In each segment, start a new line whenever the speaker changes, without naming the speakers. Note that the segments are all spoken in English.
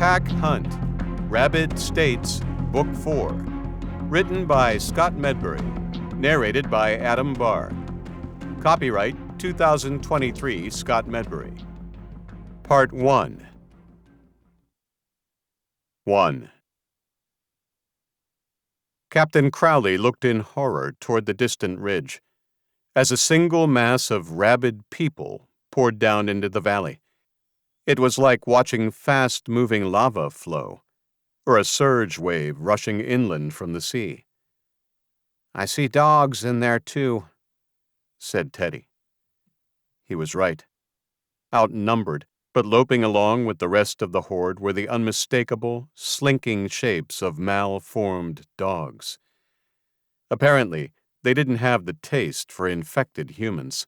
Pack Hunt, RABID States, Book 4. Written by Scott Medbury. Narrated by Adam Barr. Copyright 2023 Scott Medbury. Part 1. 1. Captain Crowley looked in horror toward the distant ridge as a single mass of rabid people poured down into the valley. It was like watching fast-moving lava flow, or a surge wave rushing inland from the sea. "I see dogs in there, too," said Teddy. He was right. Outnumbered, but loping along with the rest of the horde were the unmistakable, slinking shapes of malformed dogs. Apparently, they didn't have the taste for infected humans.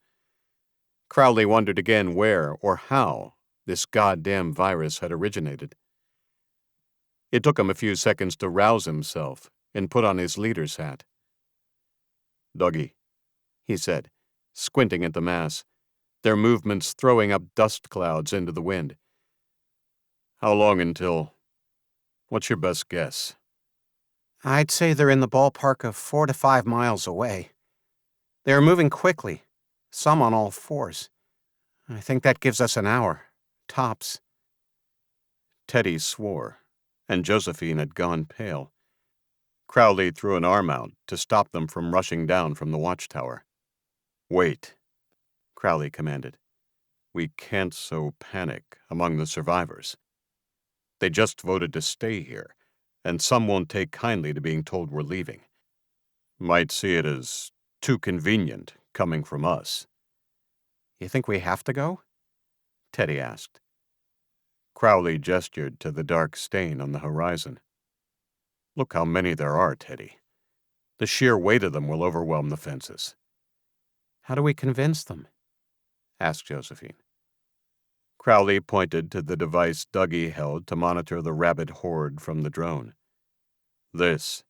Crowley wondered again where or how this goddamn virus had originated. It took him a few seconds to rouse himself and put on his leader's hat. "Dougie," he said, squinting at the mass, their movements throwing up dust clouds into the wind. "How long until... What's your best guess?"
"I'd say they're in the ballpark of 4 to 5 miles away. They are moving quickly, some on all fours. I think that gives us an hour, tops."
Teddy swore, and Josephine had gone pale. Crowley threw an arm out to stop them from rushing down from the watchtower. "Wait," Crowley commanded. "We can't sow panic among the survivors. They just voted to stay here, and some won't take kindly to being told we're leaving. Might see it as too convenient coming from us."
"You think we have to go?"
Teddy asked. Crowley gestured to the dark stain on the horizon. "Look how many there are, Teddy. The sheer weight of them will overwhelm the fences."
"How do we convince them?"
asked Josephine. Crowley pointed to the device Dougie held to monitor the rabid horde from the drone. "This.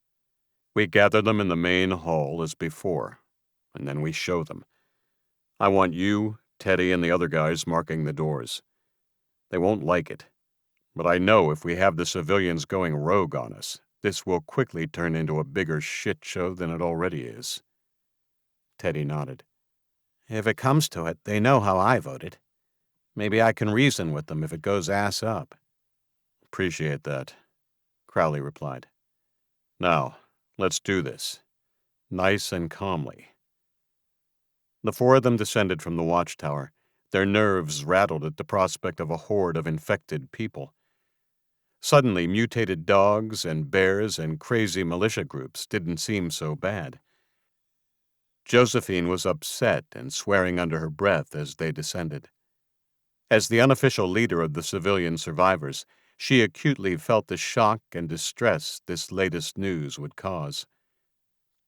We gather them in the main hall as before, and then we show them. I want you, Teddy, and the other guys marking the doors. They won't like it, but I know if we have the civilians going rogue on us, this will quickly turn into a bigger shit show than it already is." Teddy nodded.
"If it comes to it, they know how I voted. Maybe I can reason with them if it goes ass up."
"Appreciate that," Crowley replied. "Now, let's do this. Nice and calmly." The four of them descended from the watchtower, their nerves rattled at the prospect of a horde of infected people. Suddenly, mutated dogs and bears and crazy militia groups didn't seem so bad. Josephine was upset and swearing under her breath as they descended. As the unofficial leader of the civilian survivors, she acutely felt the shock and distress this latest news would cause.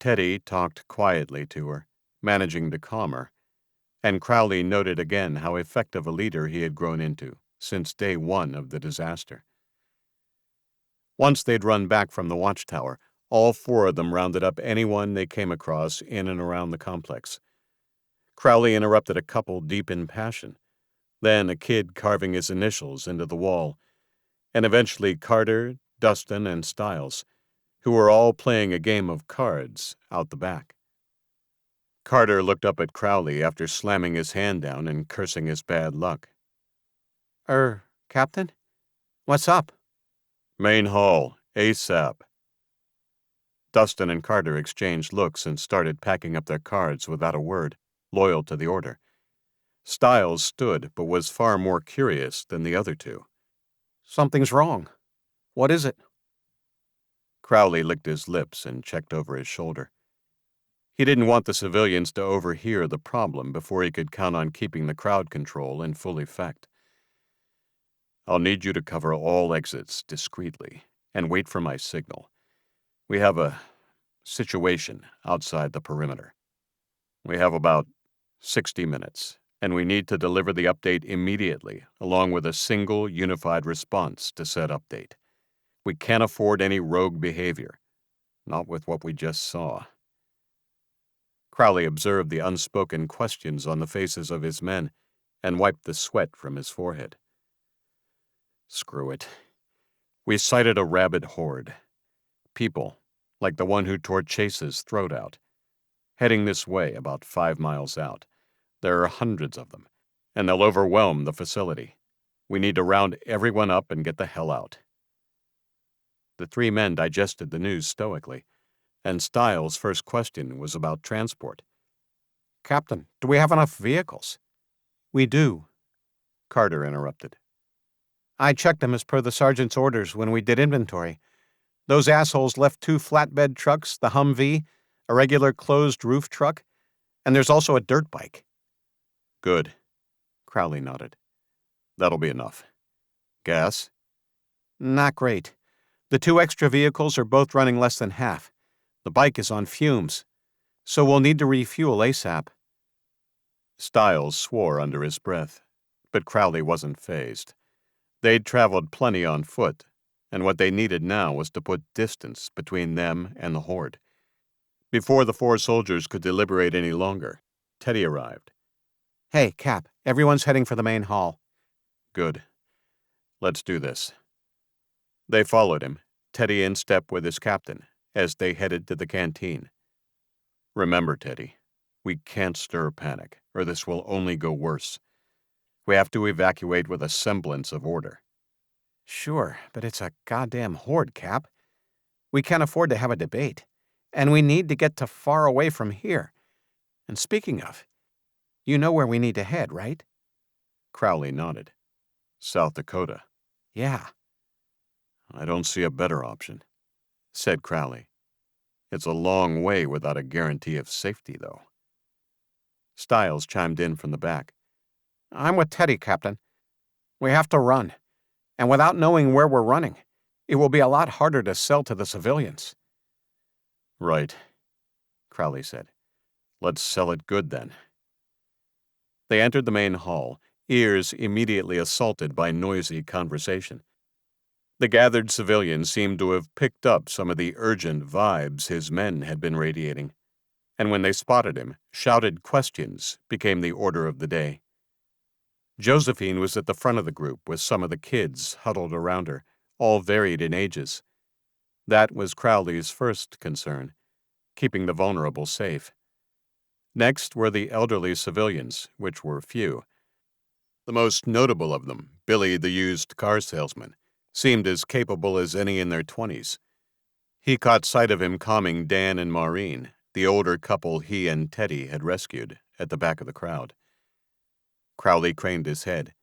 Teddy talked quietly to her, managing to calm her, and Crowley noted again how effective a leader he had grown into since day one of the disaster. Once they'd run back from the watchtower, all four of them rounded up anyone they came across in and around the complex. Crowley interrupted a couple deep in passion, then a kid carving his initials into the wall, and eventually Carter, Dustin, and Stiles, who were all playing a game of cards out the back. Carter looked up at Crowley after slamming his hand down and cursing his bad luck.
Captain? What's up?"
"Main hall, ASAP." Dustin and Carter exchanged looks and started packing up their cards without a word, loyal to the order. Stiles stood, but was far more curious than the other two.
"Something's wrong. What is it?"
Crowley licked his lips and checked over his shoulder. He didn't want the civilians to overhear the problem before he could count on keeping the crowd control in full effect. "I'll need you to cover all exits discreetly and wait for my signal. We have a situation outside the perimeter. We have about 60 minutes, and we need to deliver the update immediately, along with a single unified response to said update. We can't afford any rogue behavior, not with what we just saw." Crowley observed the unspoken questions on the faces of his men and wiped the sweat from his forehead. "Screw it. We sighted a rabid horde. People, like the one who tore Chase's throat out. Heading this way about 5 miles out. There are hundreds of them, and they'll overwhelm the facility. We need to round everyone up and get the hell out. The three men digested the news stoically, and Stiles' first question was about transport.
Captain, do we have enough vehicles?
We do, Carter interrupted.
I checked them as per the sergeant's orders when we did inventory. Those assholes left 2 flatbed trucks, the Humvee, a regular closed-roof truck, and there's also a dirt bike.
Good, Crowley nodded. That'll be enough. Gas?
Not great. The 2 extra vehicles are both running less than half. The bike is on fumes, so we'll need to refuel ASAP.
Stiles swore under his breath, but Crowley wasn't fazed. They'd traveled plenty on foot, and what they needed now was to put distance between them and the horde. Before the 4 soldiers could deliberate any longer, Teddy arrived.
Hey, Cap, everyone's heading for the main hall.
Good. Let's do this. They followed him, Teddy in step with his captain, as they headed to the canteen. Remember, Teddy, we can't stir panic, or this will only go worse. We have to evacuate with a semblance of order.
Sure, but it's a goddamn horde, Cap. We can't afford to have a debate, and we need to get to far away from here. And speaking of, you know where we need to head, right?
Crowley nodded. South Dakota.
Yeah.
I don't see a better option, said Crowley. It's a long way without a guarantee of safety, though. Stiles chimed in from the back.
I'm with Teddy, Captain. We have to run, and without knowing where we're running, it will be a lot harder to sell to the civilians.
Right, Crowley said. Let's sell it good, then. They entered the main hall, ears immediately assaulted by noisy conversation. The gathered civilians seemed to have picked up some of the urgent vibes his men had been radiating, and when they spotted him, shouted questions became the order of the day. Josephine was at the front of the group with some of the kids huddled around her, all varied in ages. That was Crowley's first concern, keeping the vulnerable safe. Next were the elderly civilians, which were few. The most notable of them, Billy the used car salesman, seemed as capable as any in their 20s. He caught sight of him calming Dan and Maureen, the older couple he and Teddy had rescued, at the back of the crowd. Crowley craned his head.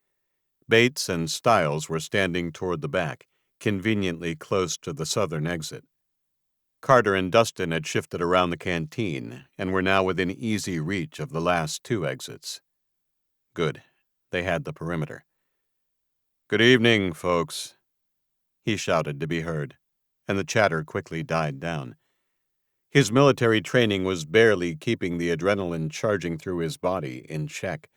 Bates and Stiles were standing toward the back, conveniently close to the southern exit. Carter and Dustin had shifted around the canteen and were now within easy reach of the last 2 exits. Good. They had the perimeter. Good evening, folks, he shouted to be heard, and the chatter quickly died down. His military training was barely keeping the adrenaline charging through his body in check.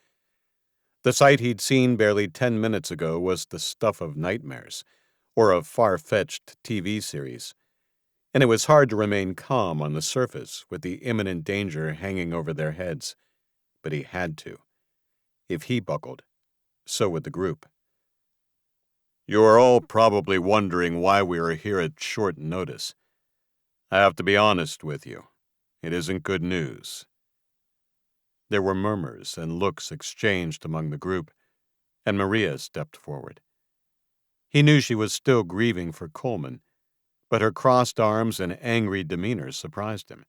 The sight he'd seen barely 10 minutes ago was the stuff of nightmares, or a far-fetched TV series, and it was hard to remain calm on the surface with the imminent danger hanging over their heads. But he had to. If he buckled, so would the group. You are all probably wondering why we are here at short notice. I have to be honest with you. It isn't good news. There were murmurs and looks exchanged among the group, and Maria stepped forward. He knew she was still grieving for Coleman, but her crossed arms and angry demeanor surprised him.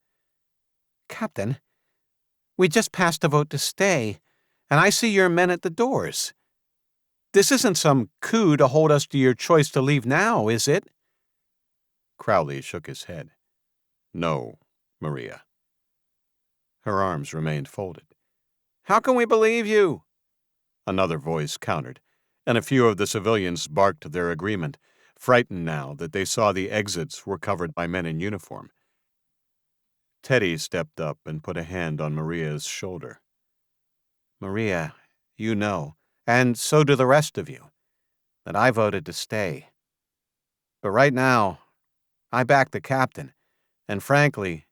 Captain, we just passed a vote to stay, and I see your men at the doors. This isn't some coup to hold us to your choice to leave now, is it?
Crowley shook his head. No, Maria. Her arms remained folded.
How can we believe you?
Another voice countered, and a few of the civilians barked their agreement, frightened now that they saw the exits were covered by men in uniform. Teddy stepped up and put a hand on Maria's shoulder.
Maria, you know, and so do the rest of you, that I voted to stay. But right now, I back the captain, and frankly,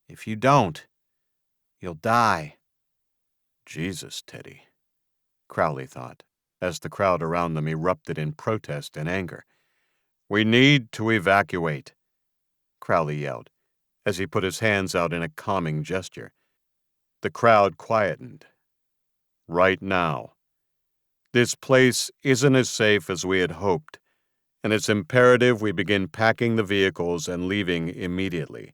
if you don't, you'll die.
Jesus, Teddy, Crowley thought, as the crowd around them erupted in protest and anger. We need to evacuate, Crowley yelled, as he put his hands out in a calming gesture. The crowd quietened. Right now. This place isn't as safe as we had hoped, and it's imperative we begin packing the vehicles and leaving immediately.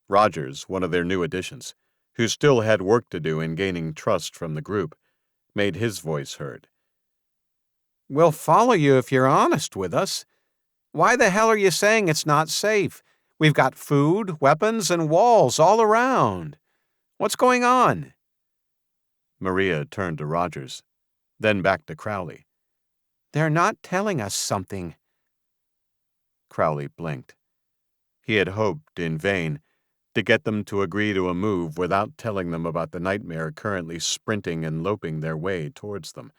Rogers, one of their new additions, who still had work to do in gaining trust from the group, made his voice heard.
We'll follow you if you're honest with us. Why the hell are you saying it's not safe? We've got food, weapons, and walls all around. What's going on?
Maria turned to Rogers, then back to Crowley.
They're not telling us something.
Crowley blinked. He had hoped, in vain, to get them to agree to a move without telling them about the nightmare currently sprinting and loping their way towards them.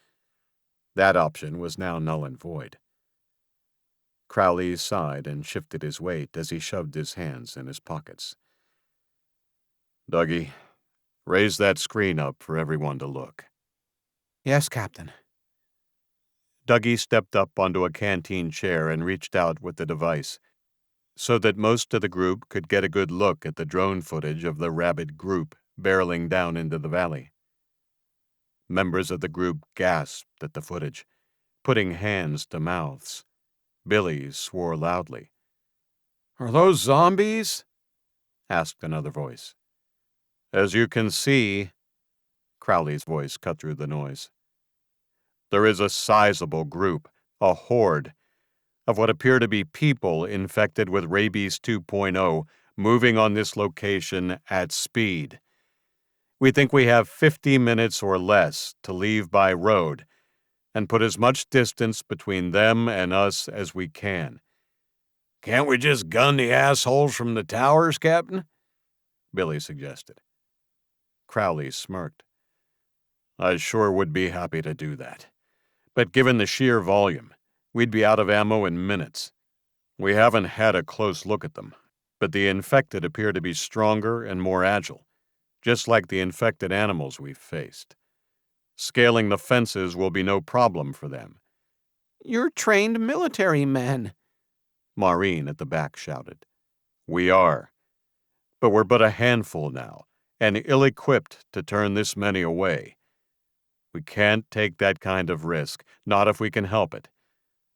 That option was now null and void. Crowley sighed and shifted his weight as he shoved his hands in his pockets. Dougie, raise that screen up for everyone to look.
Yes, Captain.
Dougie stepped up onto a canteen chair and reached out with the device, so that most of the group could get a good look at the drone footage of the RABID group barreling down into the valley. Members of the group gasped at the footage, putting hands to mouths. Billy swore loudly.
Are those zombies?
Asked another voice. As you can see, Crowley's voice cut through the noise. There is a sizable group, a horde, of what appear to be people infected with Rabies 2.0 moving on this location at speed. We think we have 50 minutes or less to leave by road and put as much distance between them and us as we can.
Can't we just gun the assholes from the towers, Captain?
Billy suggested. Crowley smirked. I sure would be happy to do that. But given the sheer volume, we'd be out of ammo in minutes. We haven't had a close look at them, but the infected appear to be stronger and more agile, just like the infected animals we've faced. Scaling the fences will be no problem for them.
You're trained military men,
Maureen at the back shouted. We are. But we're but a handful now, and ill-equipped to turn this many away. We can't take that kind of risk, not if we can help it.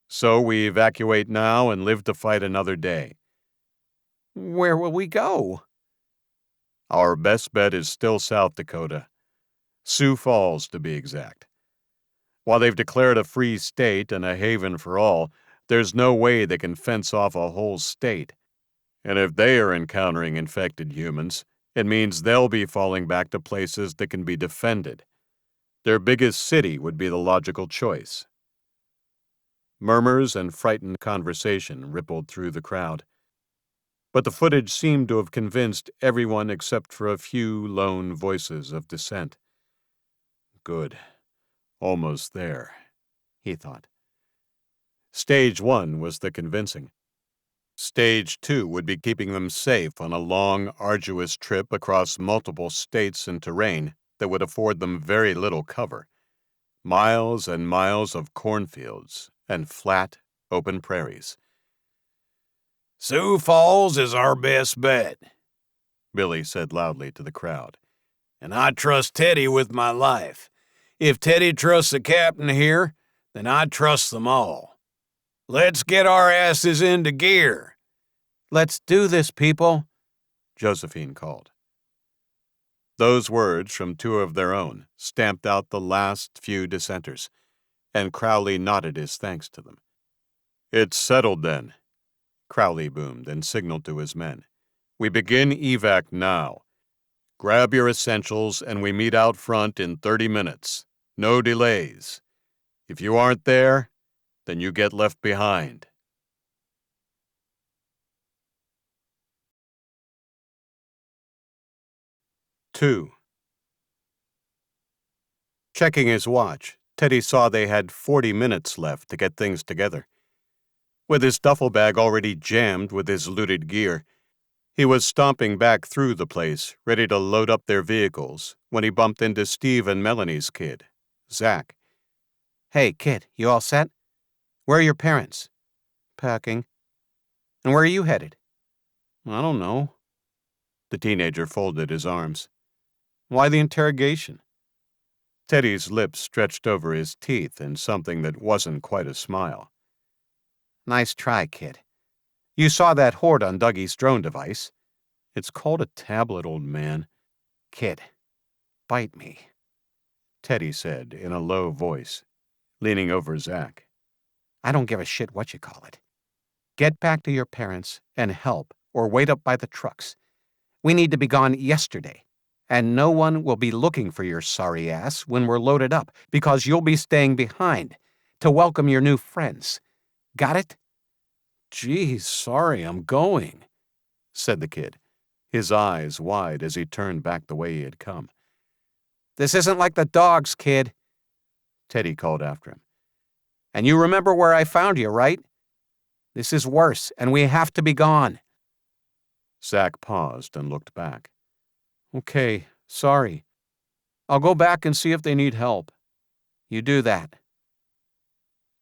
So we evacuate now and live to fight another day.
Where will we go?
Our best bet is still South Dakota. Sioux Falls, to be exact. While they've declared a free state and a haven for all, there's no way they can fence off a whole state. And if they are encountering infected humans, it means they'll be falling back to places that can be defended. Their biggest city would be the logical choice. Murmurs and frightened conversation rippled through the crowd. But the footage seemed to have convinced everyone except for a few lone voices of dissent. Good. Almost there, he thought. Stage 1 was the convincing. Stage 2 would be keeping them safe on a long, arduous trip across multiple states and terrain that would afford them very little cover. Miles and miles of cornfields and flat, open prairies.
Sioux Falls is our best bet,
Billy said loudly to the crowd.
And I trust Teddy with my life. If Teddy trusts the captain here, then I trust them all. Let's get our asses into gear. Let's do this, people,
Josephine called. Those words from two of their own stamped out the last few dissenters, and Crowley nodded his thanks to them. It's settled then, Crowley boomed and signaled to his men. We begin evac now. Grab your essentials and we meet out front in 30 minutes. No delays. If you aren't there, then you get left behind. Two. Checking his watch, Teddy saw they had 40 minutes left to get things together. With his duffel bag already jammed with his looted gear, he was stomping back through the place, ready to load up their vehicles, when he bumped into Steve and Melanie's kid, Zach.
Hey, kid, you all set? Where are your parents? packing. And where are you headed?
I don't know. The teenager folded his arms. Why the interrogation? Teddy's lips stretched over his teeth in something that wasn't quite a smile.
Nice try, kid. You saw that horde on Dougie's drone device.
It's called a tablet, old man.
Kid, bite me,
Teddy said in a low voice, leaning over Zach.
I don't give a shit what you call it. Get back to your parents and help, or wait up by the trucks. We need to be gone yesterday, and no one will be looking for your sorry ass when we're loaded up, because you'll be staying behind to welcome your new friends. Got it?
Geez, sorry, I'm going, said the kid, his eyes wide as he turned back the way he had come.
This isn't like the dogs, kid,
Teddy called after him.
And you remember where I found you, right? This is worse, and we have to be gone.
Zach paused and looked back. Okay, sorry. I'll go back and see if they need help.
You do that.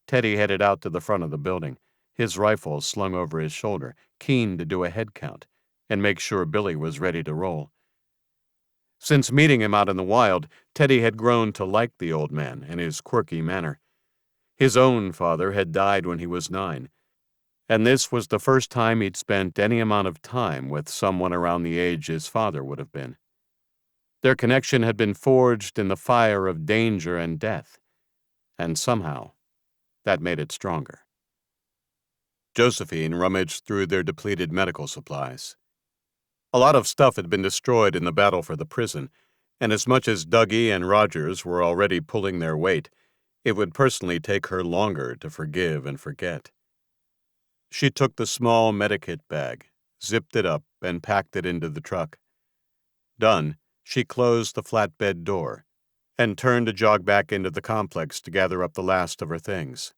Teddy headed out to the front of the building, his rifle slung over his shoulder, keen to do a head count and make sure Billy was ready to roll. Since meeting him out in the wild, Teddy had grown to like the old man and his quirky manner. His own father had died when he was 9, and this was the first time he'd spent any amount of time with someone around the age his father would have been. Their connection had been forged in the fire of danger and death, and somehow that made it stronger. Josephine rummaged through their depleted medical supplies. A lot of stuff had been destroyed in the battle for the prison, and as much as Dougie and Rogers were already pulling their weight, it would personally take her longer to forgive and forget. She took the small medikit bag, zipped it up, and packed it into the truck. Done, she closed the flatbed door and turned to jog back into the complex to gather up the last of her things.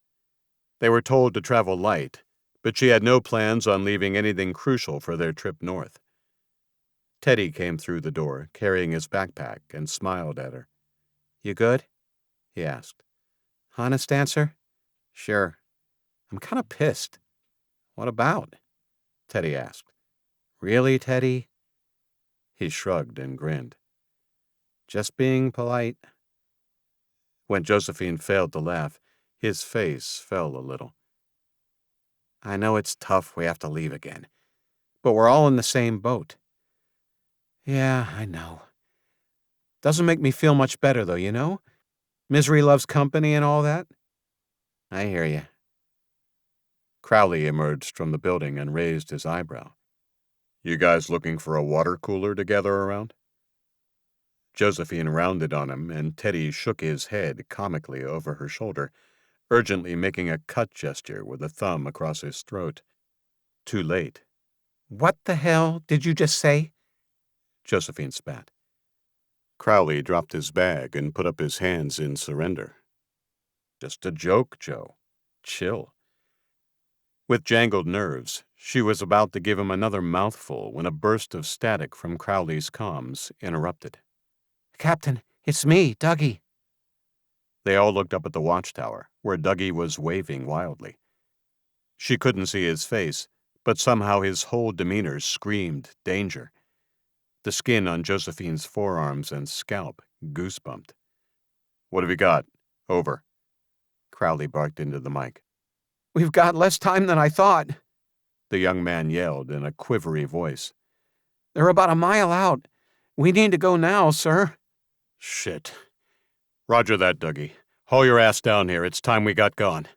They were told to travel light, but she had no plans on leaving anything crucial for their trip north. Teddy came through the door, carrying his backpack, and smiled at her.
You good?
He asked.
Honest answer?
Sure.
I'm kind of pissed.
What about? Teddy asked.
Really, Teddy?
He shrugged and grinned.
Just being polite.
When Josephine failed to laugh, his face fell a little.
I know it's tough we have to leave again, but we're all in the same boat. Yeah, I know. Doesn't make me feel much better, though, you know? Misery loves company and all that. I hear you.
Crowley emerged from the building and raised his eyebrow. You guys looking for a water cooler to gather around? Josephine rounded on him, and Teddy shook his head comically over her shoulder, urgently making a cut gesture with a thumb across his throat. Too late.
What the hell did you just say?
Josephine spat. Crowley dropped his bag and put up his hands in surrender. Just a joke, Joe. Chill. With jangled nerves, she was about to give him another mouthful when a burst of static from Crowley's comms interrupted.
Captain, it's me, Dougie.
They all looked up at the watchtower, where Dougie was waving wildly. She couldn't see his face, but somehow his whole demeanor screamed danger. The skin on Josephine's forearms and scalp goosebumped. What have you got? Over. Crowley barked into the mic.
We've got less time than I thought,
the young man yelled in a quivery voice.
They're about a mile out. We need to go now, sir.
Shit. Roger that, Dougie. Haul your ass down here. It's time we got gone.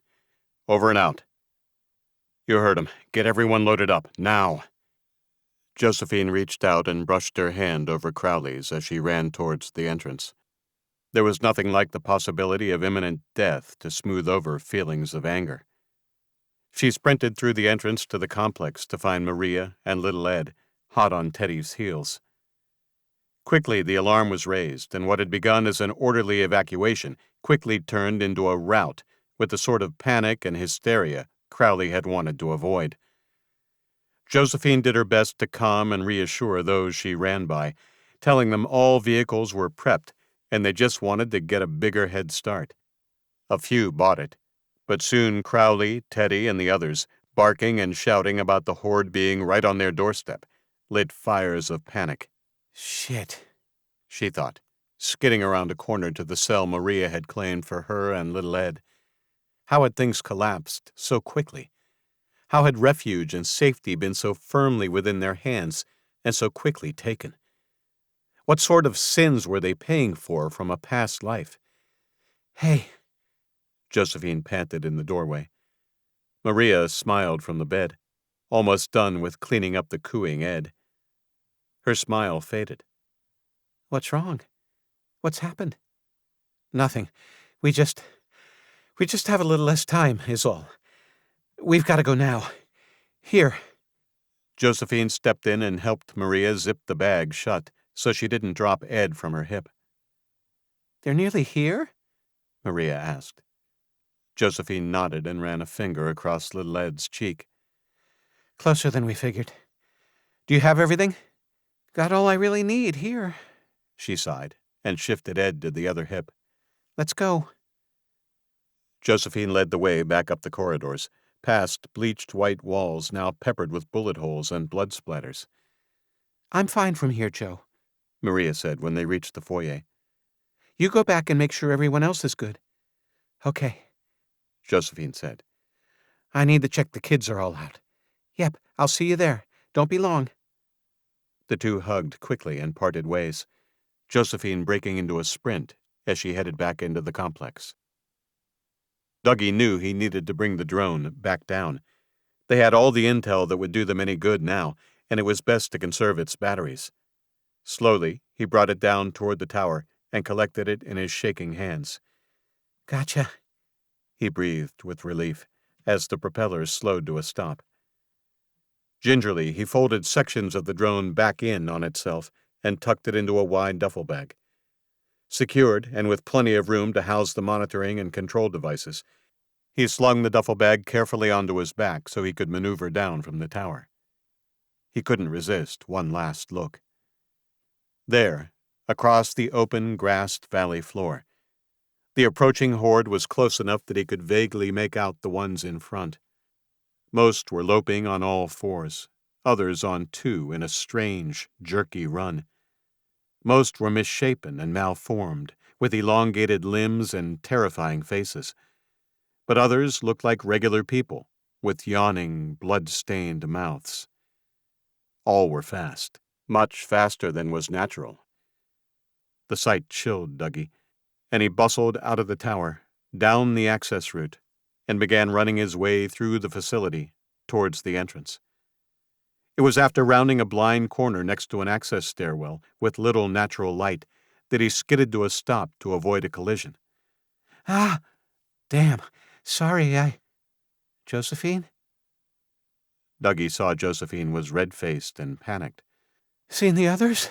Over and out. You heard him. Get everyone loaded up, now. Josephine reached out and brushed her hand over Crowley's as she ran towards the entrance. There was nothing like the possibility of imminent death to smooth over feelings of anger. She sprinted through the entrance to the complex to find Maria and little Ed, hot on Teddy's heels. Quickly, the alarm was raised, and what had begun as an orderly evacuation quickly turned into a rout with the sort of panic and hysteria Crowley had wanted to avoid. Josephine did her best to calm and reassure those she ran by, telling them all vehicles were prepped and they just wanted to get a bigger head start. A few bought it, but soon Crowley, Teddy, and the others barking and shouting about the horde being right on their doorstep, lit fires of panic.
Shit,
she thought, skidding around a corner to the cell Maria had claimed for her and little Ed. How had things collapsed so quickly? How had refuge and safety been so firmly within their hands and so quickly taken? What sort of sins were they paying for from a past life?
Hey,
Josephine panted in the doorway. Maria smiled from the bed, almost done with cleaning up the cooing Ed. Her smile faded.
what's wrong? What's happened? Nothing. We just have a little less time, is all. We've got to go now. Here.
Josephine stepped in and helped Maria zip the bag shut so she didn't drop Ed from her hip.
They're nearly here?
Maria asked. Josephine nodded and ran a finger across little Ed's cheek.
Closer than we figured. Do you have everything? Got all I really need here,
she sighed and shifted Ed to the other hip.
Let's go.
Josephine led the way back up the corridors, past bleached white walls now peppered with bullet holes and blood splatters.
I'm fine from here, Joe,
Maria said when they reached the foyer.
You go back and make sure everyone else is good. Okay,
Josephine said.
I need to check the kids are all out. Yep, I'll see you there. Don't be long.
The two hugged quickly and parted ways, Josephine breaking into a sprint as she headed back into the complex. Dougie knew he needed to bring the drone back down. They had all the intel that would do them any good now, and it was best to conserve its batteries. Slowly, he brought it down toward the tower and collected it in his shaking hands.
Gotcha,
he breathed with relief as the propellers slowed to a stop. Gingerly, he folded sections of the drone back in on itself and tucked it into a wide duffel bag. Secured and with plenty of room to house the monitoring and control devices, he slung the duffel bag carefully onto his back so he could maneuver down from the tower. He couldn't resist one last look. There, across the open, grassed valley floor, the approaching horde was close enough that he could vaguely make out the ones in front. Most were loping on all fours, others on two in a strange, jerky run. Most were misshapen and malformed, with elongated limbs and terrifying faces. But others looked like regular people, with yawning, blood-stained mouths. All were fast, much faster than was natural. The sight chilled Dougie, and he bustled out of the tower, down the access route, and began running his way through the facility towards the entrance. It was after rounding a blind corner next to an access stairwell with little natural light that he skidded to a stop to avoid a collision.
Ah, damn. Sorry, Josephine?
Dougie saw Josephine was red-faced and panicked.
Seen the others?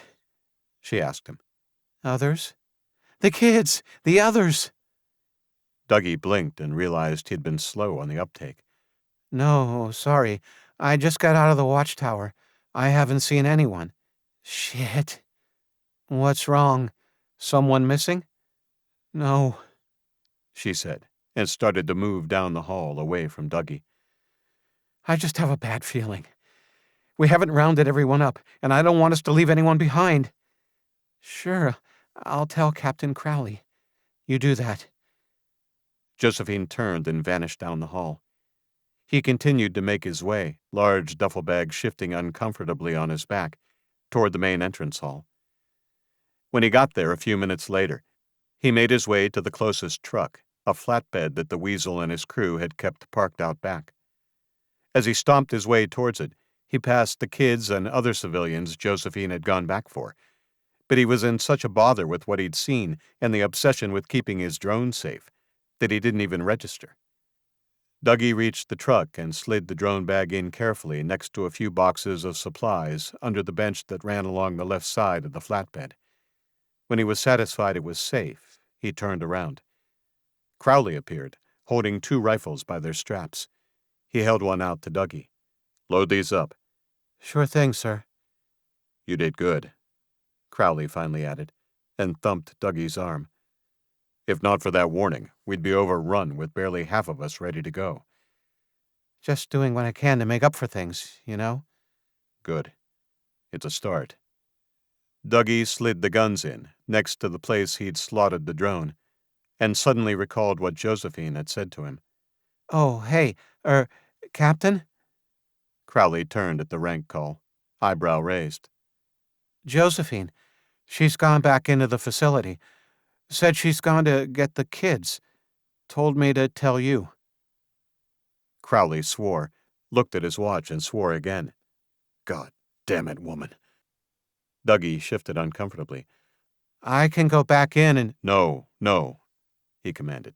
She asked him.
Others? The kids! The others!
Dougie blinked and realized he'd been slow on the uptake.
No, sorry. I just got out of the watchtower. I haven't seen anyone. Shit. What's wrong? Someone missing? No,
she said, and started to move down the hall away from Dougie.
I just have a bad feeling. We haven't rounded everyone up, and I don't want us to leave anyone behind. Sure, I'll tell Captain Crowley. You do that.
Josephine turned and vanished down the hall. He continued to make his way, large duffel bag shifting uncomfortably on his back, toward the main entrance hall. When he got there a few minutes later, he made his way to the closest truck, a flatbed that the Weasel and his crew had kept parked out back. As he stomped his way towards it, he passed the kids and other civilians Josephine had gone back for, but he was in such a bother with what he'd seen and the obsession with keeping his drone safe that he didn't even register. Dougie reached the truck and slid the drone bag in carefully next to a few boxes of supplies under the bench that ran along the left side of the flatbed. When he was satisfied it was safe, he turned around. Crowley appeared, holding 2 rifles by their straps. He held one out to Dougie. "Load these up."
Sure thing, sir.
"You did good," Crowley finally added, and thumped Dougie's arm. "If not for that warning, we'd be overrun with barely half of us ready to go."
Just doing what I can to make up for things, you know?
Good. It's a start. Dougie slid the guns in, next to the place he'd slotted the drone, and suddenly recalled what Josephine had said to him.
Oh, hey, Captain?
Crowley turned at the rank call, eyebrow raised.
Josephine. She's gone back into the facility. Said she's gone to get the kids. Told me to tell you.
Crowley swore, looked at his watch, and swore again. God damn it, woman. Dougie shifted uncomfortably.
I can go back in and...
No, he commanded.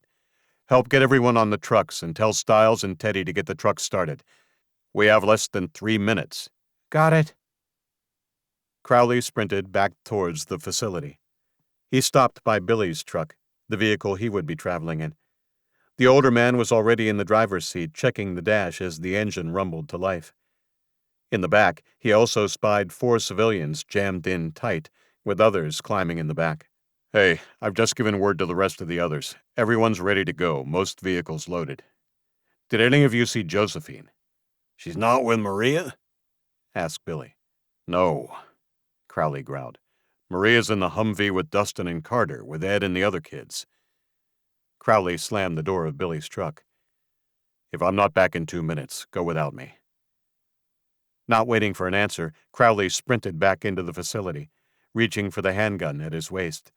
Help get everyone on the trucks and tell Stiles and Teddy to get the trucks started. We have less than 3 minutes.
Got it.
Crowley sprinted back towards the facility. He stopped by Billy's truck, the vehicle he would be traveling in. The older man was already in the driver's seat, checking the dash as the engine rumbled to life. In the back, he also spied 4 civilians jammed in tight, with others climbing in the back. Hey, I've just given word to the rest of the others. Everyone's ready to go, most vehicles loaded. Did any of you see Josephine?
She's not with Maria?
Asked Billy. No, Crowley growled. Maria's in the Humvee with Dustin and Carter, with Ed and the other kids. Crowley slammed the door of Billy's truck. If I'm not back in 2 minutes, go without me. Not waiting for an answer, Crowley sprinted back into the facility, reaching for the handgun at his waist.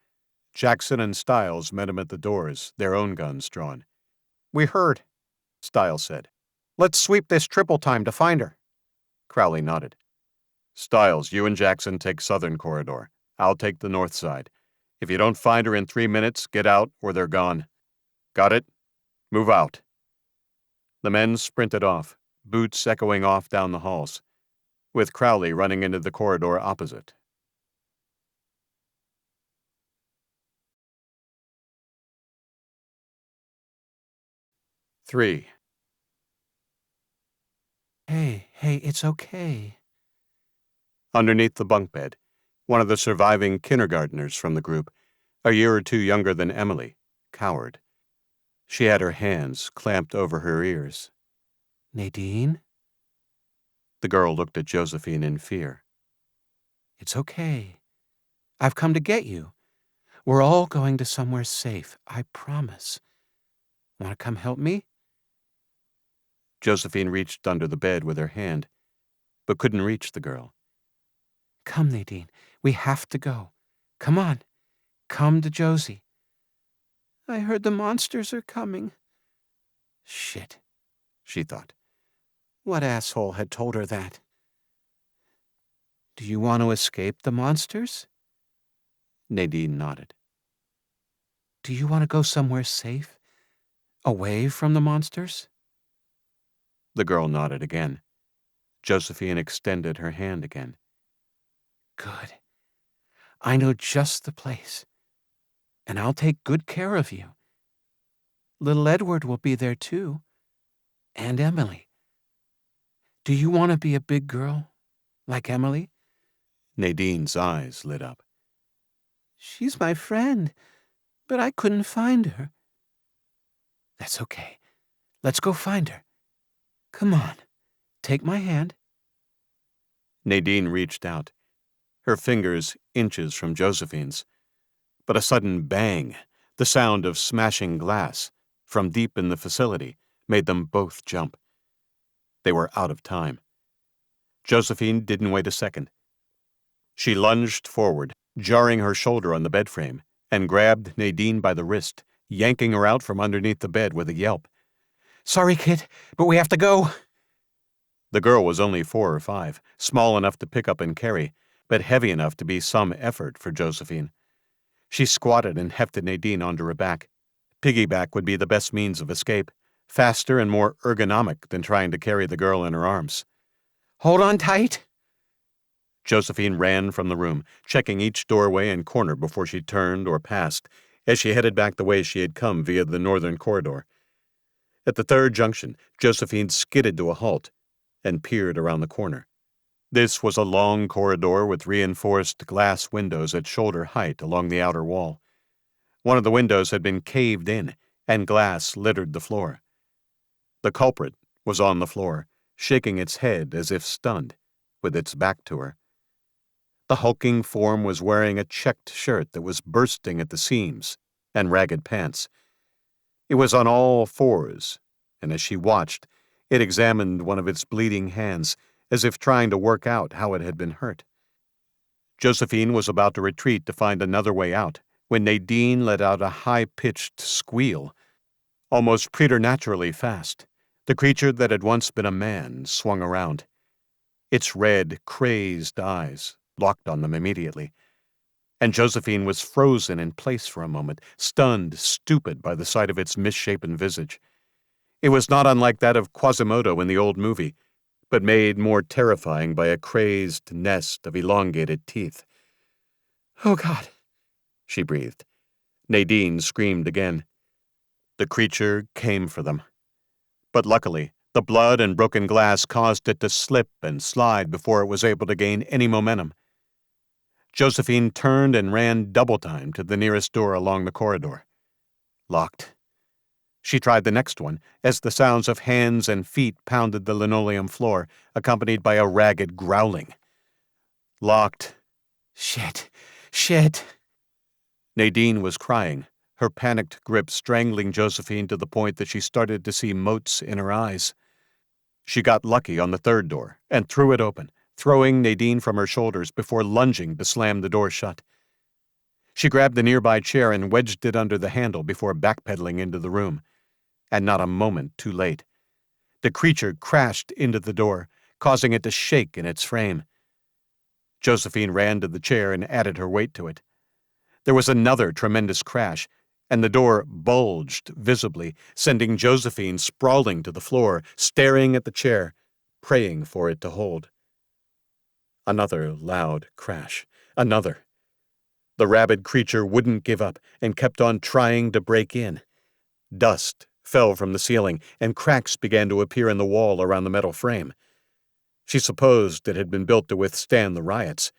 Jackson and Stiles met him at the doors, their own guns drawn. We heard, Stiles said. Let's sweep this triple time to find her. Crowley nodded. Stiles, you and Jackson take southern corridor. I'll take the north side. If you don't find her in 3 minutes, get out or they're gone. Got it? Move out. The men sprinted off, boots echoing off down the halls, with Crowley running into the corridor opposite. Three.
Hey, it's okay.
Underneath the bunk bed, one of the surviving kindergartners from the group, a year or 2 younger than Emily, cowered. She had her hands clamped over her ears.
Nadine?
The girl looked at Josephine in fear.
It's okay. I've come to get you. We're all going to somewhere safe, I promise. Want to come help me?
Josephine reached under the bed with her hand, but couldn't reach the girl.
Come, Nadine. We have to go. Come on. Come to Josie. I heard the monsters are coming. Shit, she thought. What asshole had told her that? Do you want to escape the monsters?
Nadine nodded.
Do you want to go somewhere safe? Away from the monsters?
The girl nodded again. Josephine extended her hand again.
Good. I know just the place. And I'll take good care of you. Little Edward will be there too. And Emily. Do you want to be a big girl, like Emily?
Nadine's eyes lit up.
She's my friend, but I couldn't find her. That's okay. Let's go find her. Come on, take my hand.
Nadine reached out, her fingers inches from Josephine's. But a sudden bang, the sound of smashing glass, from deep in the facility, made them both jump. They were out of time. Josephine didn't wait a second. She lunged forward, jarring her shoulder on the bed frame, and grabbed Nadine by the wrist, yanking her out from underneath the bed with a yelp.
Sorry, kid, but we have to go.
The girl was only 4 or 5, small enough to pick up and carry, but heavy enough to be some effort for Josephine. She squatted and hefted Nadine onto her back. Piggyback would be the best means of escape, faster and more ergonomic than trying to carry the girl in her arms.
Hold on tight.
Josephine ran from the room, checking each doorway and corner before she turned or passed, as she headed back the way she had come via the northern corridor. At the third junction, Josephine skidded to a halt and peered around the corner. This was a long corridor with reinforced glass windows at shoulder height along the outer wall. One of the windows had been caved in, and glass littered the floor. The culprit was on the floor, shaking its head as if stunned, with its back to her. The hulking form was wearing a checked shirt that was bursting at the seams and ragged pants. It was on all fours, and as she watched, it examined one of its bleeding hands, as if trying to work out how it had been hurt. Josephine was about to retreat to find another way out when Nadine let out a high-pitched squeal. Almost preternaturally fast, the creature that had once been a man swung around. Its red, crazed eyes locked on them immediately, and Josephine was frozen in place for a moment, stunned, stupid by the sight of its misshapen visage. It was not unlike that of Quasimodo in the old movie, but made more terrifying by a crazed nest of elongated teeth. "Oh, God," she breathed. Nadine screamed again. The creature came for them. But luckily, the blood and broken glass caused it to slip and slide before it was able to gain any momentum. Josephine turned and ran double time to the nearest door along the corridor. Locked. She tried the next one as the sounds of hands and feet pounded the linoleum floor, accompanied by a ragged growling. Locked. Shit. Shit. Nadine was crying, her panicked grip strangling Josephine to the point that she started to see motes in her eyes. She got lucky on the third door and threw it open, throwing Nadine from her shoulders before lunging to slam the door shut. She grabbed the nearby chair and wedged it under the handle before backpedaling into the room. And not a moment too late. The creature crashed into the door, causing it to shake in its frame. Josephine ran to the chair and added her weight to it. There was another tremendous crash, and the door bulged visibly, sending Josephine sprawling to the floor, staring at the chair, praying for it to hold. Another loud crash. Another. The rabid creature wouldn't give up and kept on trying to break in. Dust fell from the ceiling, and cracks began to appear in the wall around the metal frame. She supposed it had been built to withstand the riots,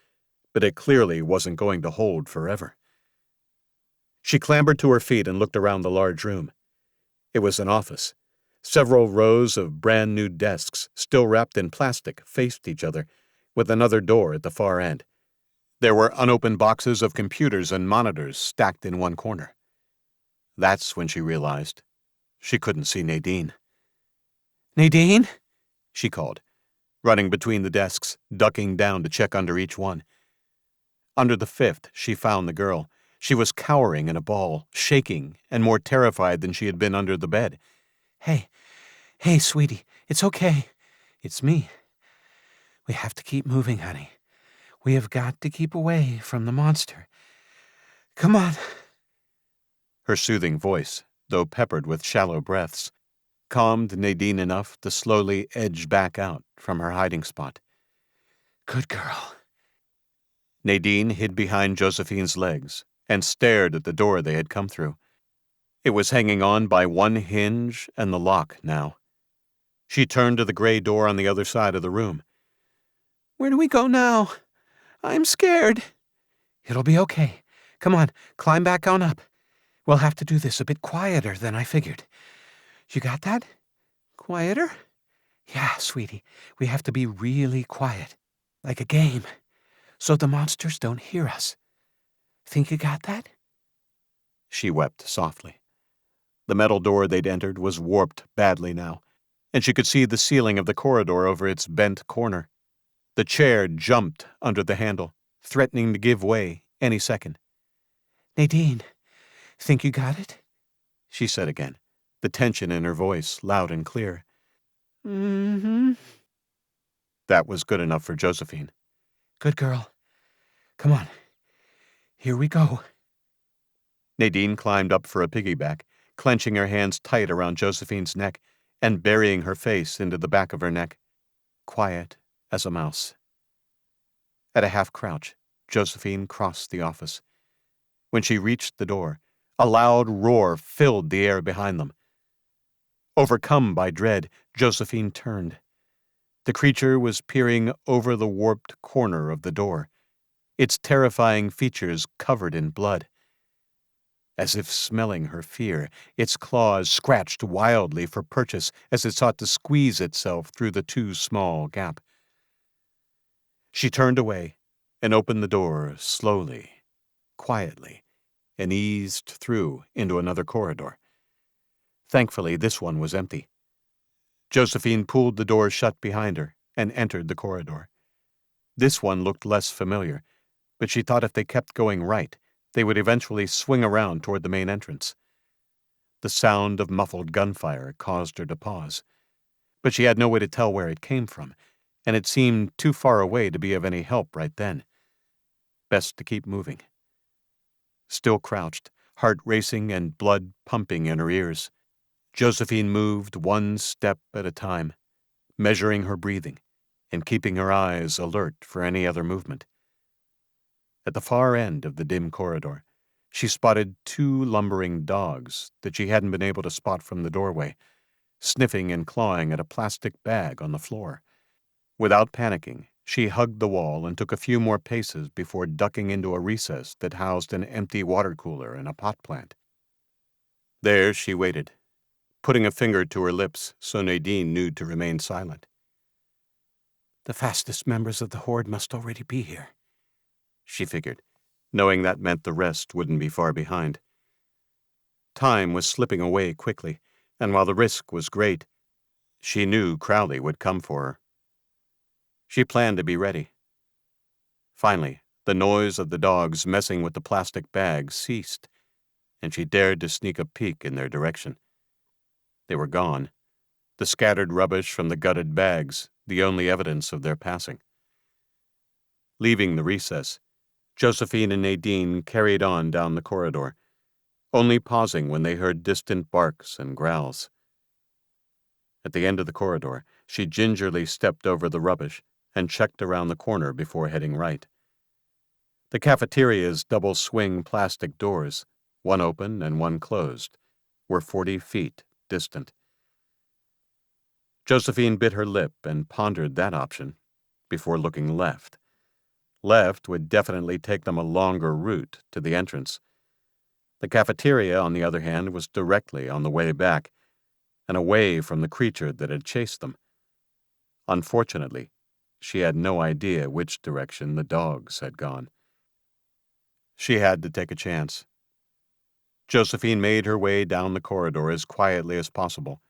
but it clearly wasn't going to hold forever. She clambered to her feet and looked around the large room. It was an office. Several rows of brand-new desks, still wrapped in plastic, faced each other, with another door at the far end. There were unopened boxes of computers and monitors stacked in one corner. That's when she realized she couldn't see Nadine. "Nadine?" she called, running between the desks, ducking down to check under each one. Under the fifth, she found the girl. She was cowering in a ball, shaking, and more terrified than she had been under the bed. Hey, sweetie, it's okay. It's me. We have to keep moving, honey. We have got to keep away from the monster. Come on." Her soothing voice, though peppered with shallow breaths, calmed Nadine enough to slowly edge back out from her hiding spot. "Good girl." Nadine hid behind Josephine's legs and stared at the door they had come through. It was hanging on by one hinge and the lock now. She turned to the gray door on the other side of the room. "Where do we go now? I'm scared." "It'll be okay. Come on, climb back on up. We'll have to do this a bit quieter than I figured. You got that? Quieter? Yeah, sweetie. We have to be really quiet, like a game, so the monsters don't hear us. Think you got that?" She wept softly. The metal door they'd entered was warped badly now, and she could see the ceiling of the corridor over its bent corner. The chair jumped under the handle, threatening to give way any second. "Nadine, think you got it?" she said again, the tension in her voice loud and clear. "Mm-hmm." That was good enough for Josephine. "Good girl. Come on. Here we go." Nadine climbed up for a piggyback, clenching her hands tight around Josephine's neck and burying her face into the back of her neck, quiet as a mouse. At a half-crouch, Josephine crossed the office. When she reached the door, a loud roar filled the air behind them. Overcome by dread, Josephine turned. The creature was peering over the warped corner of the door, its terrifying features covered in blood. As if smelling her fear, its claws scratched wildly for purchase as it sought to squeeze itself through the too small gap. She turned away and opened the door slowly, quietly, and eased through into another corridor. Thankfully, this one was empty. Josephine pulled the door shut behind her and entered the corridor. This one looked less familiar, but she thought if they kept going right, they would eventually swing around toward the main entrance. The sound of muffled gunfire caused her to pause, but she had no way to tell where it came from, and it seemed too far away to be of any help right then. Best to keep moving. Still crouched, heart racing and blood pumping in her ears, Josephine moved one step at a time, measuring her breathing and keeping her eyes alert for any other movement. At the far end of the dim corridor, she spotted two lumbering dogs that she hadn't been able to spot from the doorway, sniffing and clawing at a plastic bag on the floor. Without panicking, she hugged the wall and took a few more paces before ducking into a recess that housed an empty water cooler and a pot plant. There she waited, putting a finger to her lips so Nadine knew to remain silent. The fastest members of the horde must already be here, she figured, knowing that meant the rest wouldn't be far behind. Time was slipping away quickly, and while the risk was great, she knew Crowley would come for her. She planned to be ready. Finally, the noise of the dogs messing with the plastic bag ceased, and she dared to sneak a peek in their direction. They were gone, the scattered rubbish from the gutted bags the only evidence of their passing. Leaving the recess, Josephine and Nadine carried on down the corridor, only pausing when they heard distant barks and growls. At the end of the corridor, she gingerly stepped over the rubbish and checked around the corner before heading right. The cafeteria's double-swing plastic doors, one open and one closed, were 40 feet distant. Josephine bit her lip and pondered that option before looking left. Left would definitely take them a longer route to the entrance. The cafeteria, on the other hand, was directly on the way back and away from the creature that had chased them. Unfortunately, she had no idea which direction the dogs had gone. She had to take a chance. Josephine made her way down the corridor as quietly as possible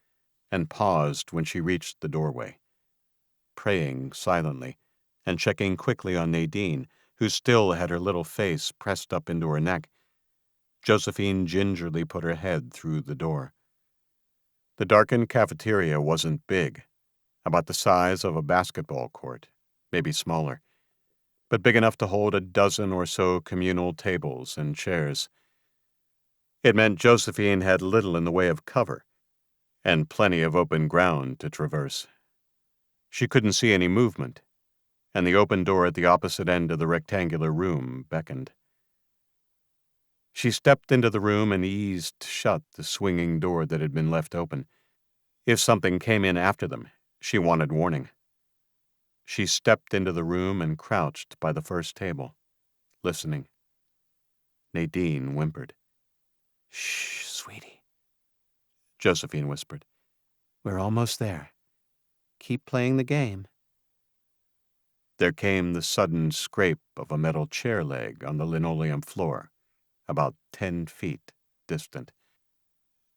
and paused when she reached the doorway, praying silently and checking quickly on Nadine, who still had her little face pressed up into her neck. Josephine gingerly put her head through the door. The darkened cafeteria wasn't big, about the size of a basketball court, maybe smaller, but big enough to hold a dozen or so communal tables and chairs. It meant Josephine had little in the way of cover, and plenty of open ground to traverse. She couldn't see any movement, and the open door at the opposite end of the rectangular room beckoned. She stepped into the room and eased shut the swinging door that had been left open. If something came in after them, she wanted warning. She stepped into the room and crouched by the first table, listening. Nadine whimpered. "Shh, sweetie," Josephine whispered. "We're almost there. Keep playing the game." There came the sudden scrape of a metal chair leg on the linoleum floor, about 10 feet distant.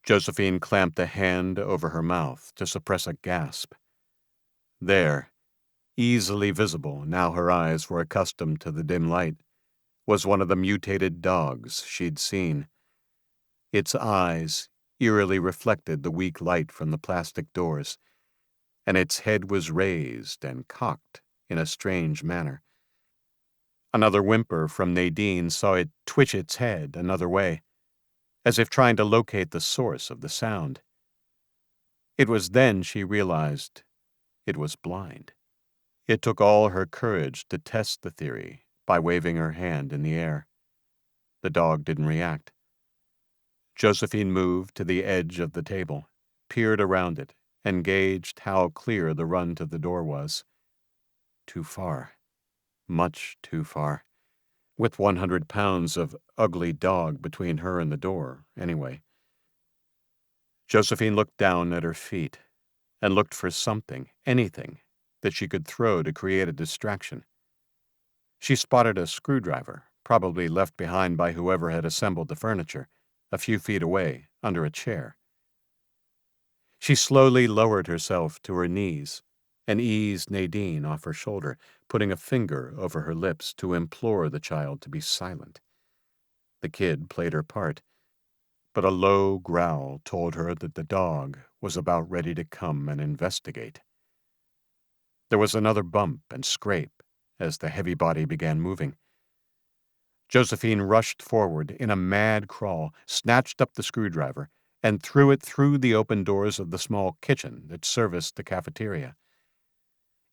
Josephine clamped a hand over her mouth to suppress a gasp. There, easily visible now her eyes were accustomed to the dim light, was one of the mutated dogs she'd seen. Its eyes eerily reflected the weak light from the plastic doors, and its head was raised and cocked in a strange manner. Another whimper from Nadine saw it twitch its head another way, as if trying to locate the source of the sound. It was then she realized it was blind. It took all her courage to test the theory by waving her hand in the air. The dog didn't react. Josephine moved to the edge of the table, peered around it, and gauged how clear the run to the door was. Too far. Much too far. with 100 pounds of ugly dog between her and the door, anyway. Josephine looked down at her feet and looked for something, anything, that she could throw to create a distraction. She spotted a screwdriver, probably left behind by whoever had assembled the furniture, a few feet away, under a chair. She slowly lowered herself to her knees and eased Nadine off her shoulder, putting a finger over her lips to implore the child to be silent. The kid played her part, but a low growl told her that the dog was about ready to come and investigate. There was another bump and scrape as the heavy body began moving. Josephine rushed forward in a mad crawl, snatched up the screwdriver, and threw it through the open doors of the small kitchen that serviced the cafeteria.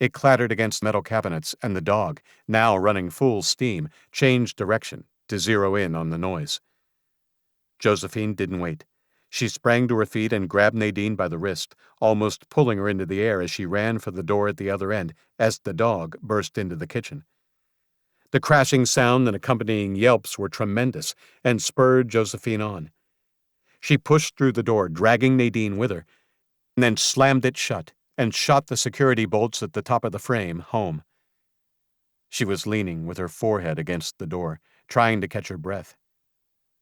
It clattered against metal cabinets, and the dog, now running full steam, changed direction to zero in on the noise. Josephine didn't wait. She sprang to her feet and grabbed Nadine by the wrist, almost pulling her into the air as she ran for the door at the other end, as the dog burst into the kitchen. The crashing sound and accompanying yelps were tremendous and spurred Josephine on. She pushed through the door, dragging Nadine with her, and then slammed it shut and shot the security bolts at the top of the frame home. She was leaning with her forehead against the door, trying to catch her breath,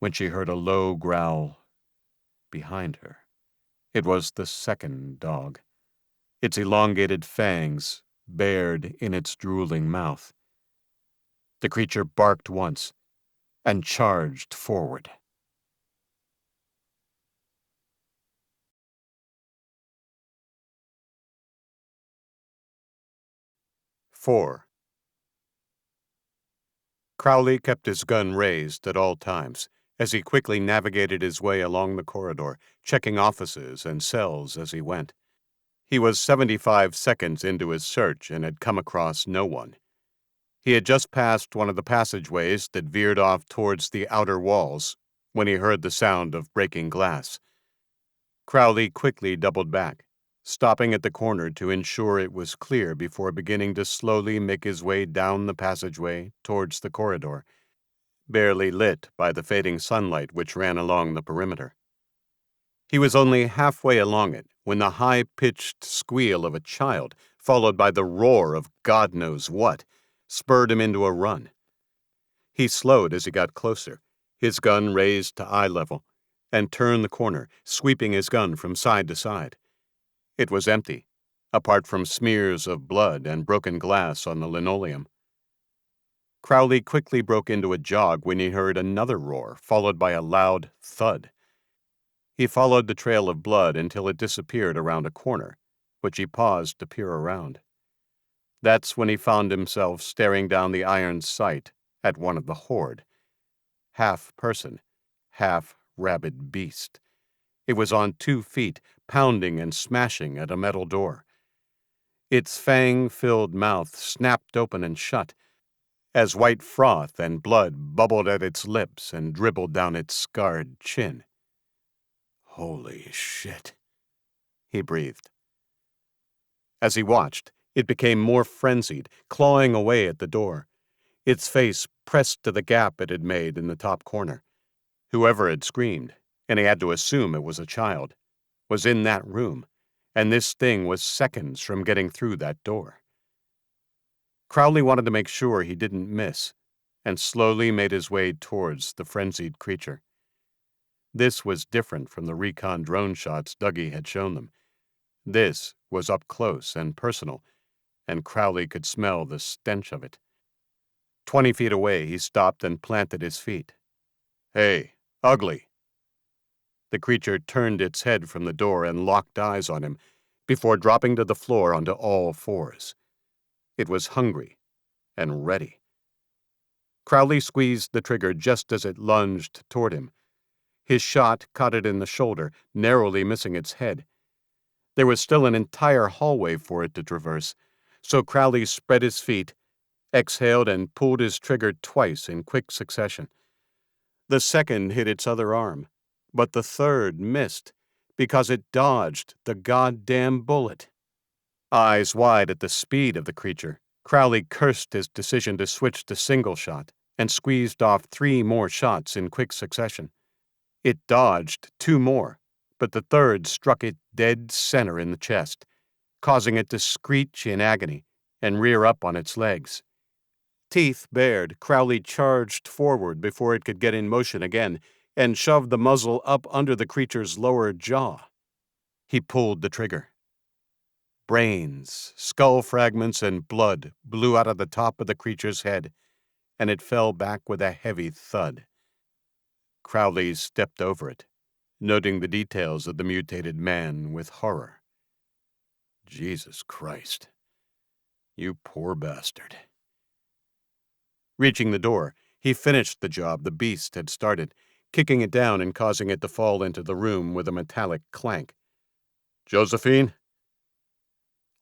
when she heard a low growl behind her. It was the second dog, its elongated fangs bared in its drooling mouth. The creature barked once and charged forward. Four. Crowley kept his gun raised at all times as he quickly navigated his way along the corridor, checking offices and cells as he went. He was 75 seconds into his search and had come across no one. He had just passed one of the passageways that veered off towards the outer walls when he heard the sound of breaking glass. Crowley quickly doubled back, stopping at the corner to ensure it was clear before beginning to slowly make his way down the passageway towards the corridor, barely lit by the fading sunlight which ran along the perimeter. He was only halfway along it when the high-pitched squeal of a child, followed by the roar of God knows what, spurred him into a run. He slowed as he got closer, his gun raised to eye level, and turned the corner, sweeping his gun from side to side. It was empty, apart from smears of blood and broken glass on the linoleum. Crowley quickly broke into a jog when he heard another roar, followed by a loud thud. He followed the trail of blood until it disappeared around a corner, which he paused to peer around. That's when he found himself staring down the iron sight at one of the horde. Half person, half rabid beast. It was on 2 feet, pounding and smashing at a metal door. Its fang-filled mouth snapped open and shut, as white froth and blood bubbled at its lips and dribbled down its scarred chin.
Holy shit,
he breathed. As he watched, it became more frenzied, clawing away at the door, its face pressed to the gap it had made in the top corner. Whoever had screamed, and he had to assume it was a child, was in that room, and this thing was seconds from getting through that door. Crowley wanted to make sure he didn't miss, and slowly made his way towards the frenzied creature. This was different from the recon drone shots Dougie had shown them. This was up close and personal, and Crowley could smell the stench of it. 20 feet away, he stopped and planted his feet. "Hey, ugly!" The creature turned its head from the door and locked eyes on him before dropping to the floor onto all fours. It was hungry and ready. Crowley squeezed the trigger just as it lunged toward him. His shot caught it in the shoulder, narrowly missing its head. There was still an entire hallway for it to traverse, so Crowley spread his feet, exhaled, and pulled his trigger twice in quick succession. The second hit its other arm, but the third missed because it dodged the goddamn bullet. Eyes wide at the speed of the creature, Crowley cursed his decision to switch to single shot and squeezed off 3 more shots in quick succession. It dodged 2 more, but the third struck it dead center in the chest, causing it to screech in agony and rear up on its legs. Teeth bared, Crowley charged forward before it could get in motion again and shoved the muzzle up under the creature's lower jaw. He pulled the trigger. Brains, skull fragments, and blood blew out of the top of the creature's head, and it fell back with a heavy thud. Crowley stepped over it, noting the details of the mutated man with horror.
Jesus Christ. You poor bastard.
Reaching the door, he finished the job the beast had started, kicking it down and causing it to fall into the room with a metallic clank. "Josephine?"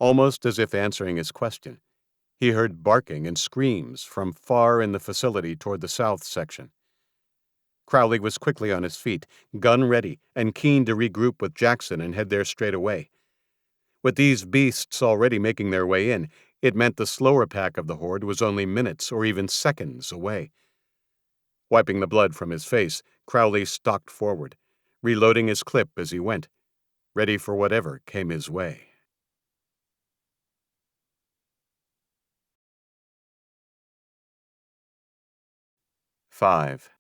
Almost as if answering his question, he heard barking and screams from far in the facility toward the south section. Crowley was quickly on his feet, gun ready, and keen to regroup with Jackson and head there straight away. With these beasts already making their way in, it meant the slower pack of the horde was only minutes or even seconds away. Wiping the blood from his face, Crowley stalked forward, reloading his clip as he went, ready for whatever came his way. Five.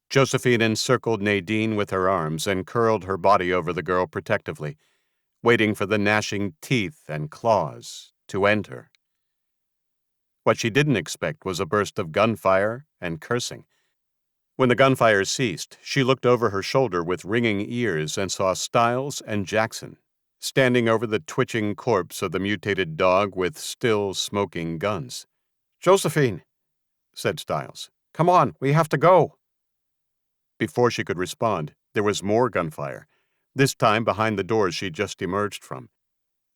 Josephine encircled Nadine with her arms and curled her body over the girl protectively, waiting for the gnashing teeth and claws to end her. What she didn't expect was a burst of gunfire and cursing. When the gunfire ceased, she looked over her shoulder with ringing ears and saw Stiles and Jackson standing over the twitching corpse of the mutated dog with still smoking guns. "Josephine," said Stiles. "Come on, we have to go." Before she could respond, there was more gunfire, this time behind the doors she'd just emerged from.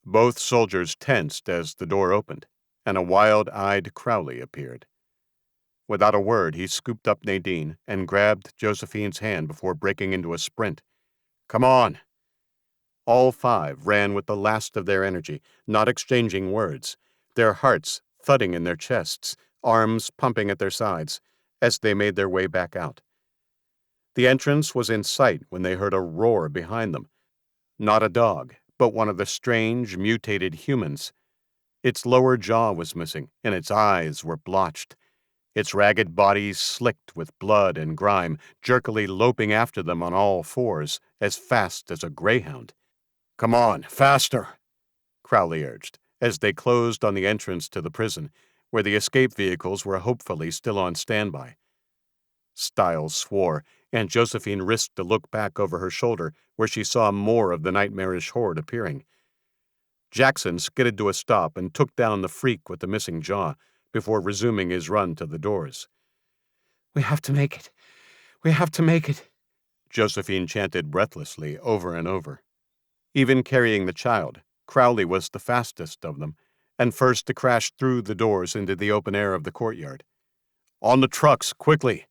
Both soldiers tensed as the door opened, and a wild-eyed Crowley appeared. Without a word, he scooped up Nadine and grabbed Josephine's hand before breaking into a sprint. "Come on!" All 5 ran with the last of their energy, not exchanging words, their hearts thudding in their chests, arms pumping at their sides, as they made their way back out. The entrance was in sight when they heard a roar behind them. Not a dog, but one of the strange, mutated humans. Its lower jaw was missing, and its eyes were blotched. Its ragged body slicked with blood and grime, jerkily loping after them on all 4s, as fast as a greyhound. "Come on, faster!" Crowley urged, as they closed on the entrance to the prison, where the escape vehicles were hopefully still on standby. Stiles swore, and Josephine risked a look back over her shoulder, where she saw more of the nightmarish horde appearing. Jackson skidded to a stop and took down the freak with the missing jaw, before resuming his run to the doors. "We have to make it. We have to make it," Josephine chanted breathlessly over and over. Even carrying the child, Crowley was the fastest of them, and first to crash through the doors into the open air of the courtyard. "On the trucks, quickly!"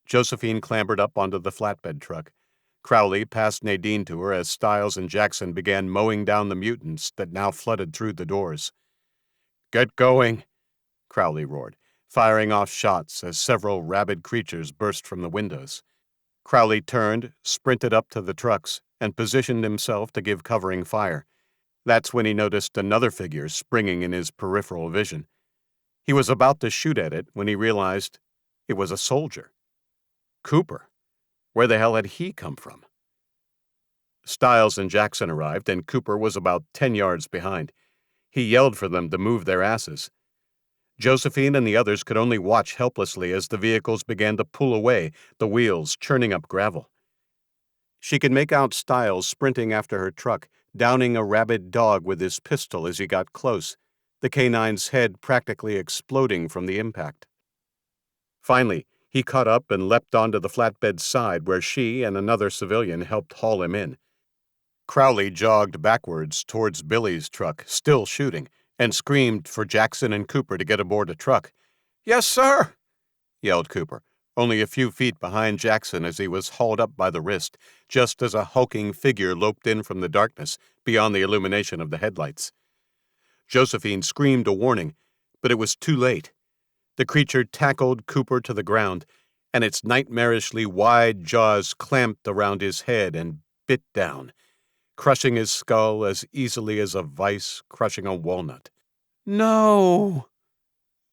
Josephine clambered up onto the flatbed truck. Crowley passed Nadine to her as Stiles and Jackson began mowing down the mutants that now flooded through the doors. "Get going!" Crowley roared, firing off shots as several rabid creatures burst from the windows. Crowley turned, sprinted up to the trucks, and positioned himself to give covering fire. That's when he noticed another figure springing in his peripheral vision. He was about to shoot at it when he realized it was a soldier. Cooper. Where the hell had he come from? Stiles and Jackson arrived, and Cooper was about 10 yards behind. He yelled for them to move their asses. Josephine and the others could only watch helplessly as the vehicles began to pull away, the wheels churning up gravel. She could make out Stiles sprinting after her truck, downing a rabid dog with his pistol as he got close, the canine's head practically exploding from the impact. Finally, he caught up and leapt onto the flatbed's side where she and another civilian helped haul him in. Crowley jogged backwards towards Billy's truck, still shooting, and screamed for Jackson and Cooper to get aboard the truck. "Yes, sir!" yelled Cooper, only a few feet behind Jackson as he was hauled up by the wrist, just as a hulking figure loped in from the darkness beyond the illumination of the headlights. Josephine screamed a warning, but it was too late. The creature tackled Cooper to the ground, and its nightmarishly wide jaws clamped around his head and bit down, crushing his skull as easily as a vice crushing a walnut. "No!"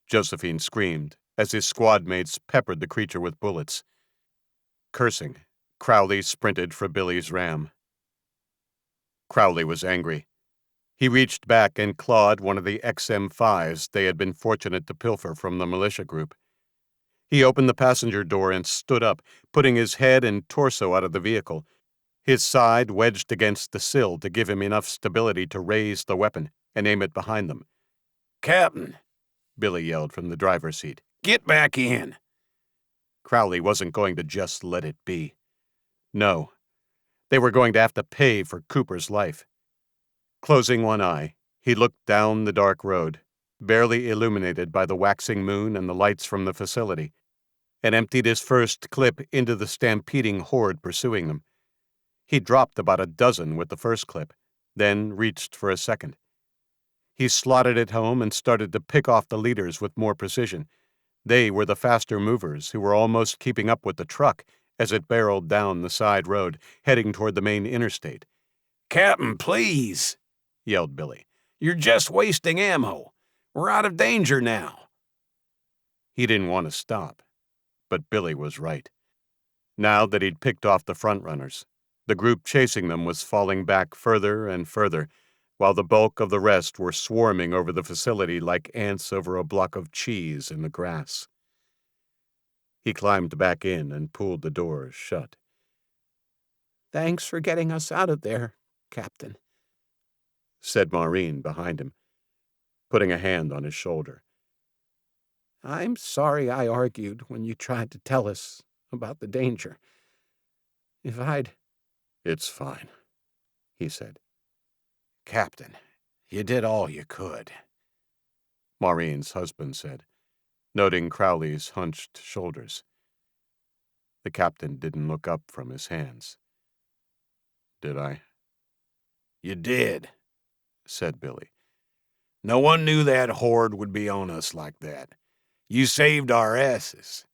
Josephine screamed as his squad mates peppered the creature with bullets. Cursing, Crowley sprinted for Billy's ram. Crowley was angry. He reached back and clawed one of the XM5s they had been fortunate to pilfer from the militia group. He opened the passenger door and stood up, putting his head and torso out of the vehicle, his side wedged against the sill to give him enough stability to raise the weapon and aim it behind them.
"Captain,"
Billy yelled from the driver's seat.
"get back in."
Crowley wasn't going to just let it be. No. They were going to have to pay for Cooper's life. Closing one eye, he looked down the dark road, barely illuminated by the waxing moon and the lights from the facility, and emptied his first clip into the stampeding horde pursuing them. He dropped about a dozen with the first clip, then reached for a second. He slotted it home and started to pick off the leaders with more precision. They were the faster movers who were almost keeping up with the truck as it barreled down the side road, heading toward the main interstate.
"Captain, please," yelled Billy. "You're just wasting ammo. We're out of danger now."
He didn't want to stop, but Billy was right. Now that he'd picked off the front runners, the group chasing them was falling back further and further, while the bulk of the rest were swarming over the facility like ants over a block of cheese in the grass. He climbed back in and pulled the door shut.
"Thanks for getting us out of there, Captain,"
said Maureen behind him, putting a hand on his shoulder.
"I'm sorry I argued when you tried to tell us about the danger. If I'd—"
"It's fine," he said.
"Captain, you did all you could,"
Maureen's husband said, noting Crowley's hunched shoulders. The captain didn't look up from his hands. "Did I?"
"You did,"
said Billy.
"No one knew that horde would be on us like that. You saved our asses."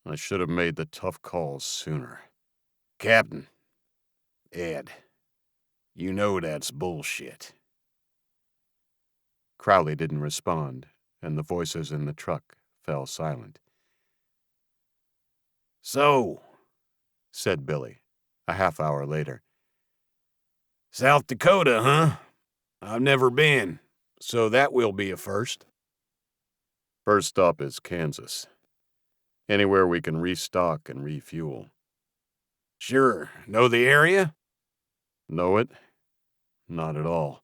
"I should have made the tough calls sooner."
"Captain, Ed, you know that's bullshit."
Crowley didn't respond, and the voices in the truck fell silent.
"So,"
said Billy, a half-hour later.
"South Dakota, huh? I've never been, so that will be a first."
"First stop is Kansas. Anywhere we can restock and refuel."
"Sure. Know the area?"
"Know it? Not at all.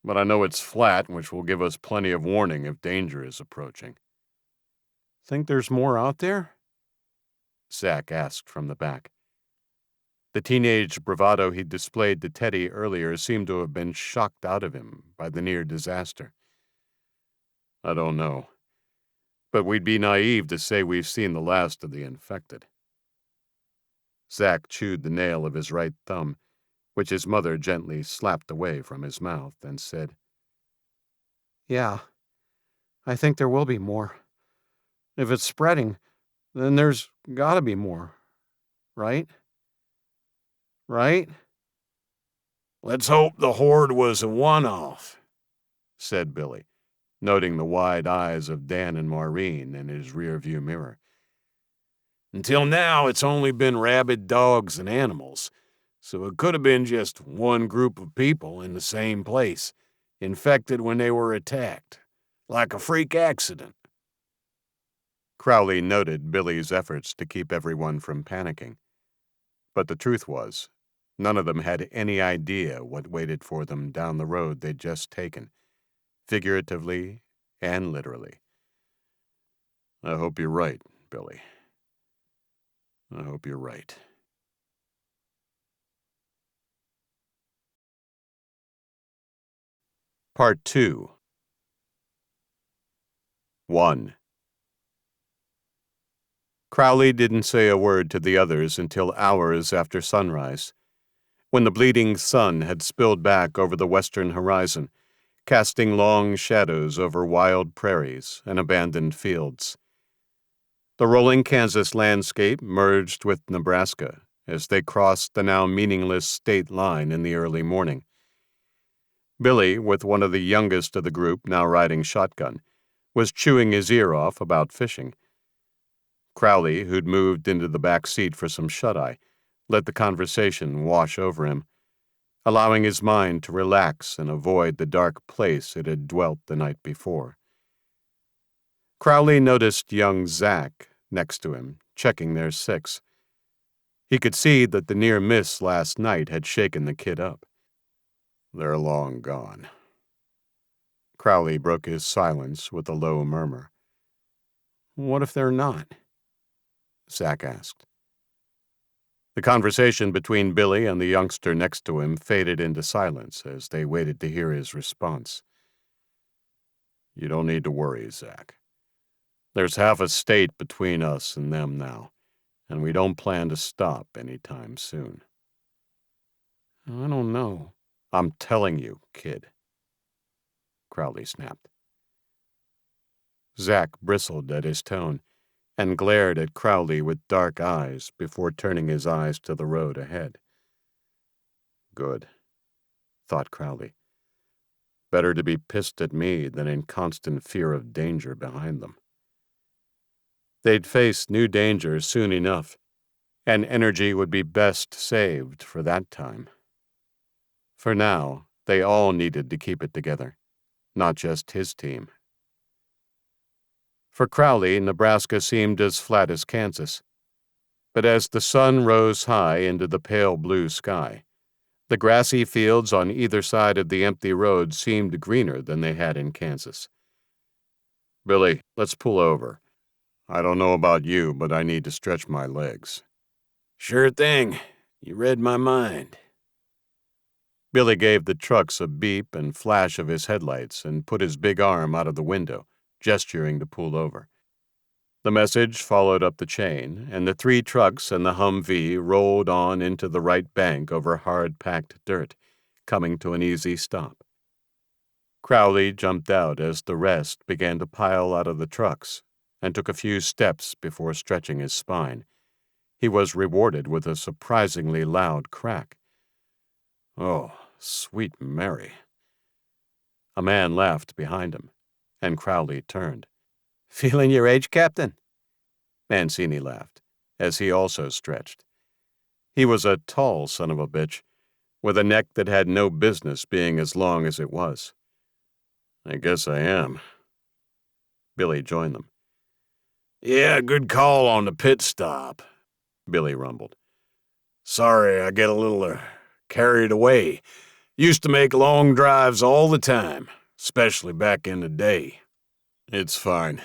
But I know it's flat, which will give us plenty of warning if danger is approaching."
"Think there's more out there?"
Zach asked from the back. The teenage bravado he'd displayed to Teddy earlier seemed to have been shocked out of him by the near disaster. "I don't know. But we'd be naive to say we've seen the last of the infected." Zach chewed the nail of his right thumb, which his mother gently slapped away from his mouth, and said,
"Yeah, I think there will be more. If it's spreading, then there's gotta be more. Right? Right?"
"Let's hope the horde was a one-off,"
said Billy, noting the wide eyes of Dan and Maureen in his rearview mirror.
"Until now, it's only been rabid dogs and animals, so it could have been just one group of people in the same place, infected when they were attacked, like a freak accident."
Crowley noted Billy's efforts to keep everyone from panicking. But the truth was, none of them had any idea what waited for them down the road they'd just taken, figuratively and literally. "I hope you're right, Billy. I hope you're right." Part 2. 1. Crowley didn't say a word to the others until hours after sunrise. When the bleeding sun had spilled back over the western horizon, casting long shadows over wild prairies and abandoned fields. The rolling Kansas landscape merged with Nebraska as they crossed the now meaningless state line in the early morning. Billy, with one of the youngest of the group now riding shotgun, was chewing his ear off about fishing. Crowley, who'd moved into the back seat for some shut-eye, let the conversation wash over him, allowing his mind to relax and avoid the dark place it had dwelt the night before. Crowley noticed young Zach next to him, checking their six. He could see that the near miss last night had shaken the kid up.
They're long gone.
Crowley broke his silence with a low murmur.
What if they're not?
Zach asked. The conversation between Billy and the youngster next to him faded into silence as they waited to hear his response.
You don't need to worry, Zach. There's half a state between us and them now, and we don't plan to stop anytime soon.
I don't know.
I'm telling you, kid, Crowley snapped.
Zach bristled at his tone and glared at Crowley with dark eyes before turning his eyes to the road ahead.
Good, thought Crowley. Better to be pissed at me than in constant fear of danger behind them.
They'd face new danger soon enough, and energy would be best saved for that time. For now, they all needed to keep it together, not just his team. For Crowley, Nebraska seemed as flat as Kansas. But as the sun rose high into the pale blue sky, the grassy fields on either side of the empty road seemed greener than they had in Kansas.
Billy, let's pull over. I don't know about you, but I need to stretch my legs.
Sure thing. You read my mind.
Billy gave the trucks a beep and flash of his headlights and put his big arm out of the window, gesturing to pull over. The message followed up the chain, and the 3 trucks and the Humvee rolled on into the right bank over hard-packed dirt, coming to an easy stop. Crowley jumped out as the rest began to pile out of the trucks and took a few steps before stretching his spine. He was rewarded with a surprisingly loud crack.
Oh, sweet Mary.
A man laughed behind him, and Crowley turned.
Feeling your age, Captain?
Mancini laughed, as he also stretched. He was a tall son of a bitch, with a neck that had no business being as long as it was.
I guess I am.
Billy joined them.
Yeah, good call on the pit stop,
Billy rumbled.
Sorry, I get a little carried away. Used to make long drives all the time, especially back in the day.
It's fine.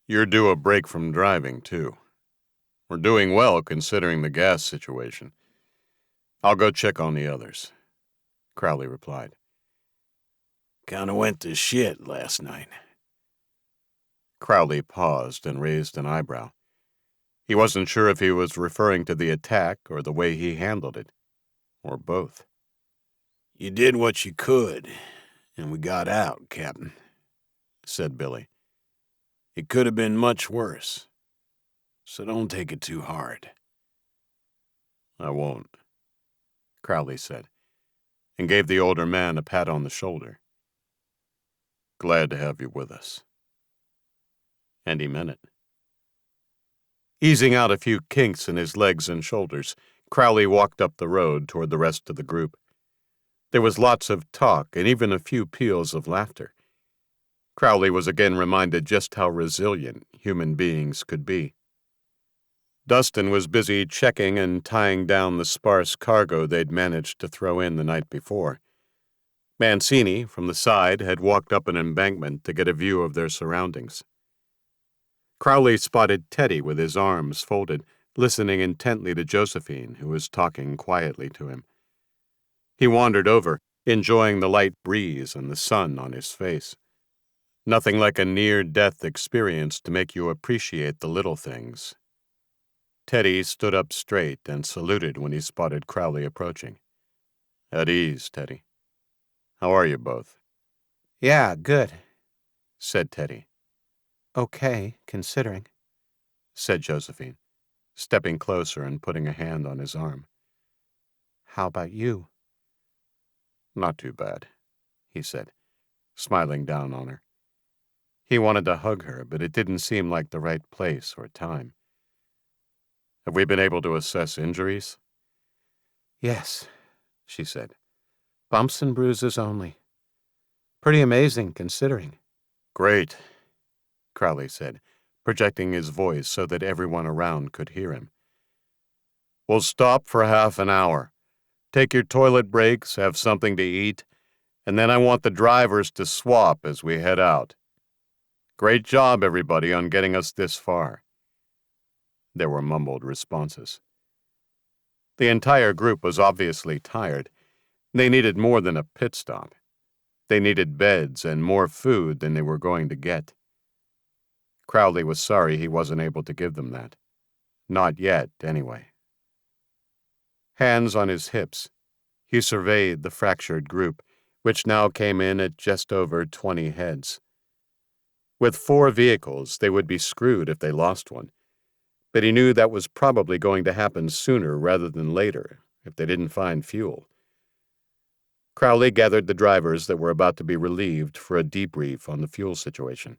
You're due a break from driving, too. We're doing well considering the gas situation. I'll go check on the others, Crowley replied.
Kinda went to shit last night.
Crowley paused and raised an eyebrow. He wasn't sure if he was referring to the attack or the way he handled it, or both.
You did what you could, and we got out, Captain, said Billy. It could have been much worse, so don't take it too hard.
I won't, Crowley said, and gave the older man a pat on the shoulder. Glad to have you with us. And he meant it. Easing out a few kinks in his legs and shoulders, Crowley walked up the road toward the rest of the group. There was lots of talk and even a few peals of laughter. Crowley was again reminded just how resilient human beings could be. Dustin was busy checking and tying down the sparse cargo they'd managed to throw in the night before. Mancini, from the side, had walked up an embankment to get a view of their surroundings. Crowley spotted Teddy with his arms folded, listening intently to Josephine, who was talking quietly to him. He wandered over, enjoying the light breeze and the sun on his face. Nothing like a near-death experience to make you appreciate the little things. Teddy stood up straight and saluted when he spotted Crowley approaching. At ease, Teddy. How are you both?
Yeah, good, said Teddy. Okay, considering, said Josephine, stepping closer and putting a hand on his arm. How about you?
Not too bad, he said, smiling down on her. He wanted to hug her, but it didn't seem like the right place or time. Have we been able to assess injuries?
Yes, she said. Bumps and bruises only. Pretty amazing, considering.
Great, Crowley said, projecting his voice so that everyone around could hear him. We'll stop for half an hour. Take your toilet breaks, have something to eat, and then I want the drivers to swap as we head out. Great job, everybody, on getting us this far. There were mumbled responses. The entire group was obviously tired. They needed more than a pit stop. They needed beds and more food than they were going to get. Crowley was sorry he wasn't able to give them that. Not yet, anyway. Hands on his hips, he surveyed the fractured group, which now came in at just over 20 heads. With 4 vehicles, they would be screwed if they lost one, but he knew that was probably going to happen sooner rather than later if they didn't find fuel. Crowley gathered the drivers that were about to be relieved for a debrief on the fuel situation.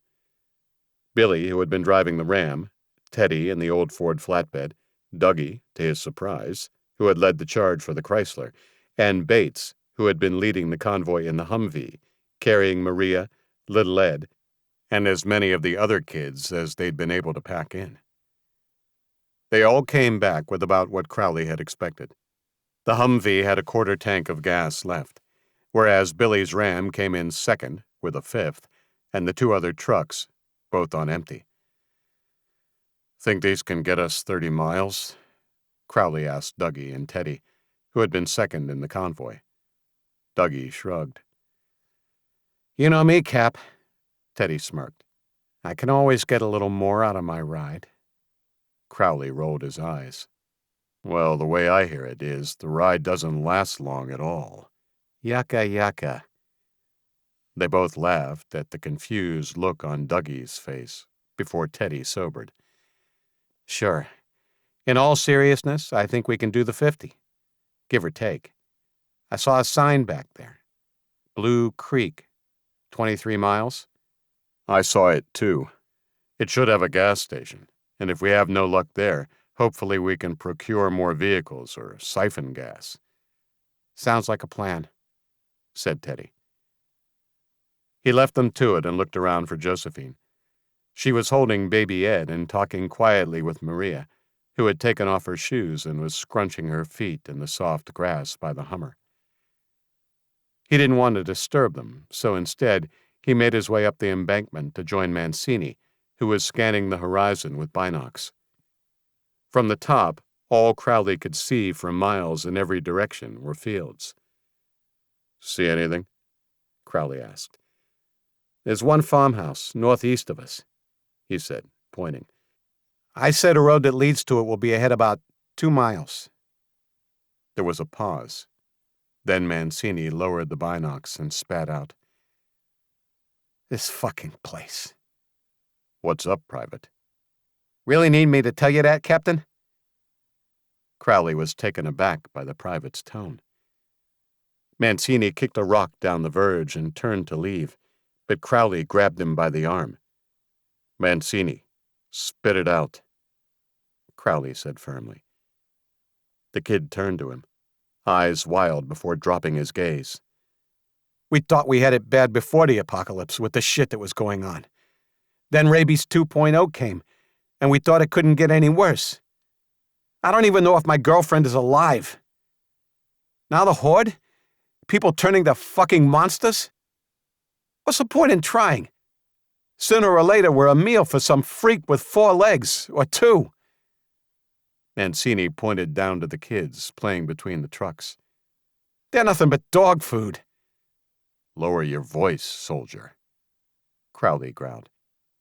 Billy, who had been driving the Ram, Teddy in the old Ford flatbed, Dougie, to his surprise, who had led the charge for the Chrysler, and Bates, who had been leading the convoy in the Humvee, carrying Maria, Little Ed, and as many of the other kids as they'd been able to pack in. They all came back with about what Crowley had expected. The Humvee had a quarter tank of gas left, whereas Billy's Ram came in second with a fifth, and the 2 other trucks, both on empty. Think these can get us 30 miles? Crowley asked Dougie and Teddy, who had been second in the convoy. Dougie shrugged.
You know me, Cap, Teddy smirked. I can always get a little more out of my ride.
Crowley rolled his eyes. Well, the way I hear it is the ride doesn't last long at all.
Yucca, yucca.
They both laughed at the confused look on Dougie's face before Teddy sobered.
Sure. In all seriousness, I think we can do the 50. Give or take. I saw a sign back there. Blue Creek. 23 miles?
I saw it, too. It should have a gas station, and if we have no luck there, hopefully we can procure more vehicles or siphon gas.
Sounds like a plan, said Teddy.
He left them to it and looked around for Josephine. She was holding baby Ed and talking quietly with Maria, who had taken off her shoes and was scrunching her feet in the soft grass by the Hummer. He didn't want to disturb them, so instead he made his way up the embankment to join Mancini, who was scanning the horizon with binocs. From the top, all Crowley could see for miles in every direction were fields. See anything? Crowley asked.
There's one farmhouse northeast of us, he said, pointing. I said a road that leads to it will be ahead about 2 miles.
There was a pause. Then Mancini lowered the binocs and spat out.
This fucking place.
What's up, Private?
Really need me to tell you that, Captain?
Crowley was taken aback by the private's tone. Mancini kicked a rock down the verge and turned to leave, but Crowley grabbed him by the arm. Mancini, spit it out, Crowley said firmly. The kid turned to him, eyes wild before dropping his gaze.
We thought we had it bad before the apocalypse with the shit that was going on. Then Rabies 2.0 came, and we thought it couldn't get any worse. I don't even know if my girlfriend is alive. Now the horde? People turning to fucking monsters? What's the point in trying? Sooner or later, we're a meal for some freak with 4 legs, or 2.
Mancini pointed down to the kids playing between the trucks.
They're nothing but dog food.
Lower your voice, soldier, Crowley growled,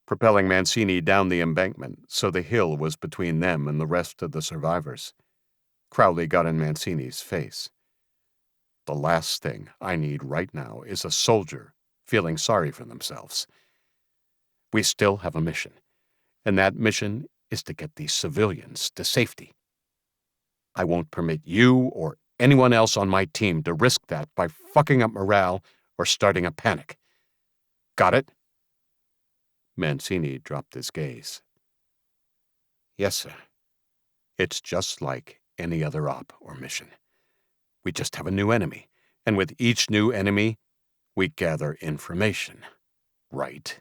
propelling Mancini down the embankment so the hill was between them and the rest of the survivors. Crowley got in Mancini's face. The last thing I need right now is a soldier feeling sorry for themselves. We still have a mission, and that mission is to get these civilians to safety. I won't permit you or anyone else on my team to risk that by fucking up morale or starting a panic. Got it? Mancini dropped his gaze. Yes, sir. It's just like any other op or mission. We just have a new enemy, and with each new enemy, we gather information. Right?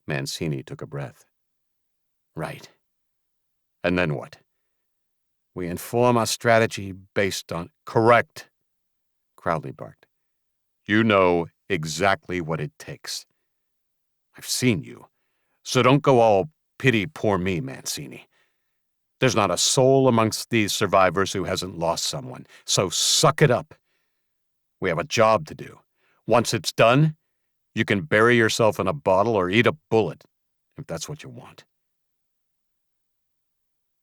Mancini took a breath. Right. And then what? We inform our strategy based on... Correct, Crowley barked. You know exactly what it takes. I've seen you, so don't go all pity poor me, Mancini. There's not a soul amongst these survivors who hasn't lost someone, so suck it up. We have a job to do. Once it's done, you can bury yourself in a bottle or eat a bullet, if that's what you want.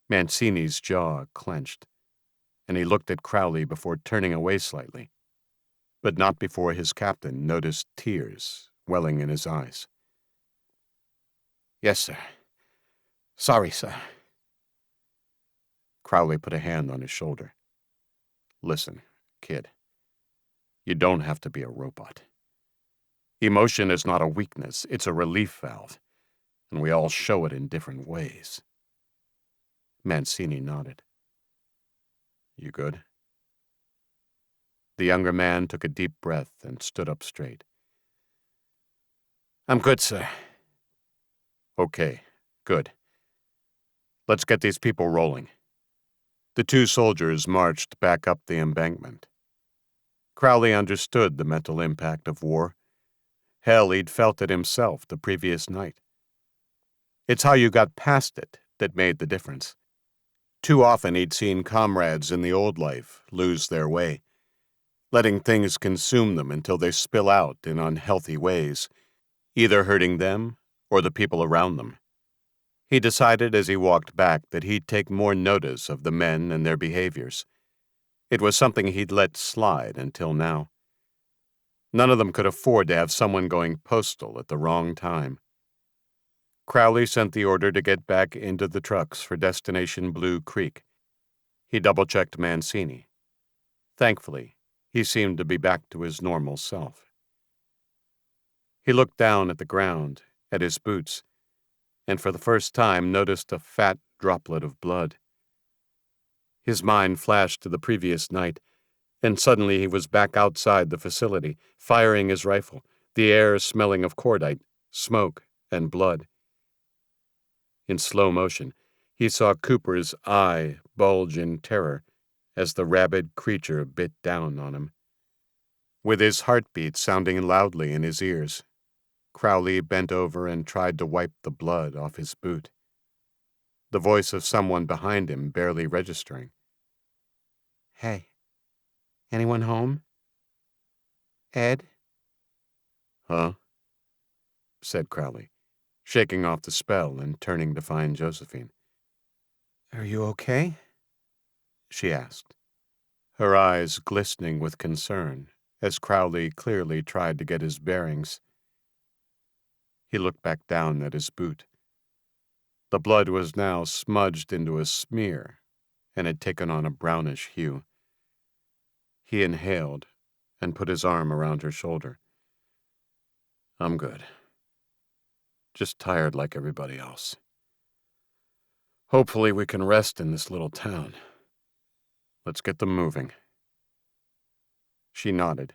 Mancini's jaw clenched, and he looked at Crowley before turning away slightly, but not before his captain noticed tears welling in his eyes. Yes, sir. Sorry, sir. Crowley put a hand on his shoulder. Listen, kid. You don't have to be a robot. Emotion is not a weakness, it's a relief valve, and we all show it in different ways. Mancini nodded. You good? The younger man took a deep breath and stood up straight. I'm good, sir. Okay, good. Let's get these people rolling. The two soldiers marched back up the embankment. Crowley understood the mental impact of war. Hell, he'd felt it himself the previous night. It's how you got past it that made the difference. Too often he'd seen comrades in the old life lose their way, letting things consume them until they spill out in unhealthy ways, either hurting them or the people around them. He decided as he walked back that he'd take more notice of the men and their behaviors. It was something he'd let slide until now. None of them could afford to have someone going postal at the wrong time. Crowley sent the order to get back into the trucks for destination Blue Creek. He double-checked Mancini. Thankfully, he seemed to be back to his normal self. He looked down at the ground, at his boots, and for the first time noticed a fat droplet of blood. His mind flashed to the previous night, and suddenly he was back outside the facility, firing his rifle, the air smelling of cordite, smoke, and blood. In slow motion, he saw Cooper's eye bulge in terror as the rabid creature bit down on him. With his heartbeat sounding loudly in his ears, Crowley bent over and tried to wipe the blood off his boot. The voice of someone behind him barely registering. Hey, anyone home? Ed? Huh? Said Crowley, shaking off the spell and turning to find Josephine. Are you okay? She asked, her eyes glistening with concern as Crowley clearly tried to get his bearings. He looked back down at his boot. The blood was now smudged into a smear and had taken on a brownish hue. He inhaled and put his arm around her shoulder. I'm good. Just tired like everybody else. Hopefully we can rest in this little town. Let's get them moving. She nodded,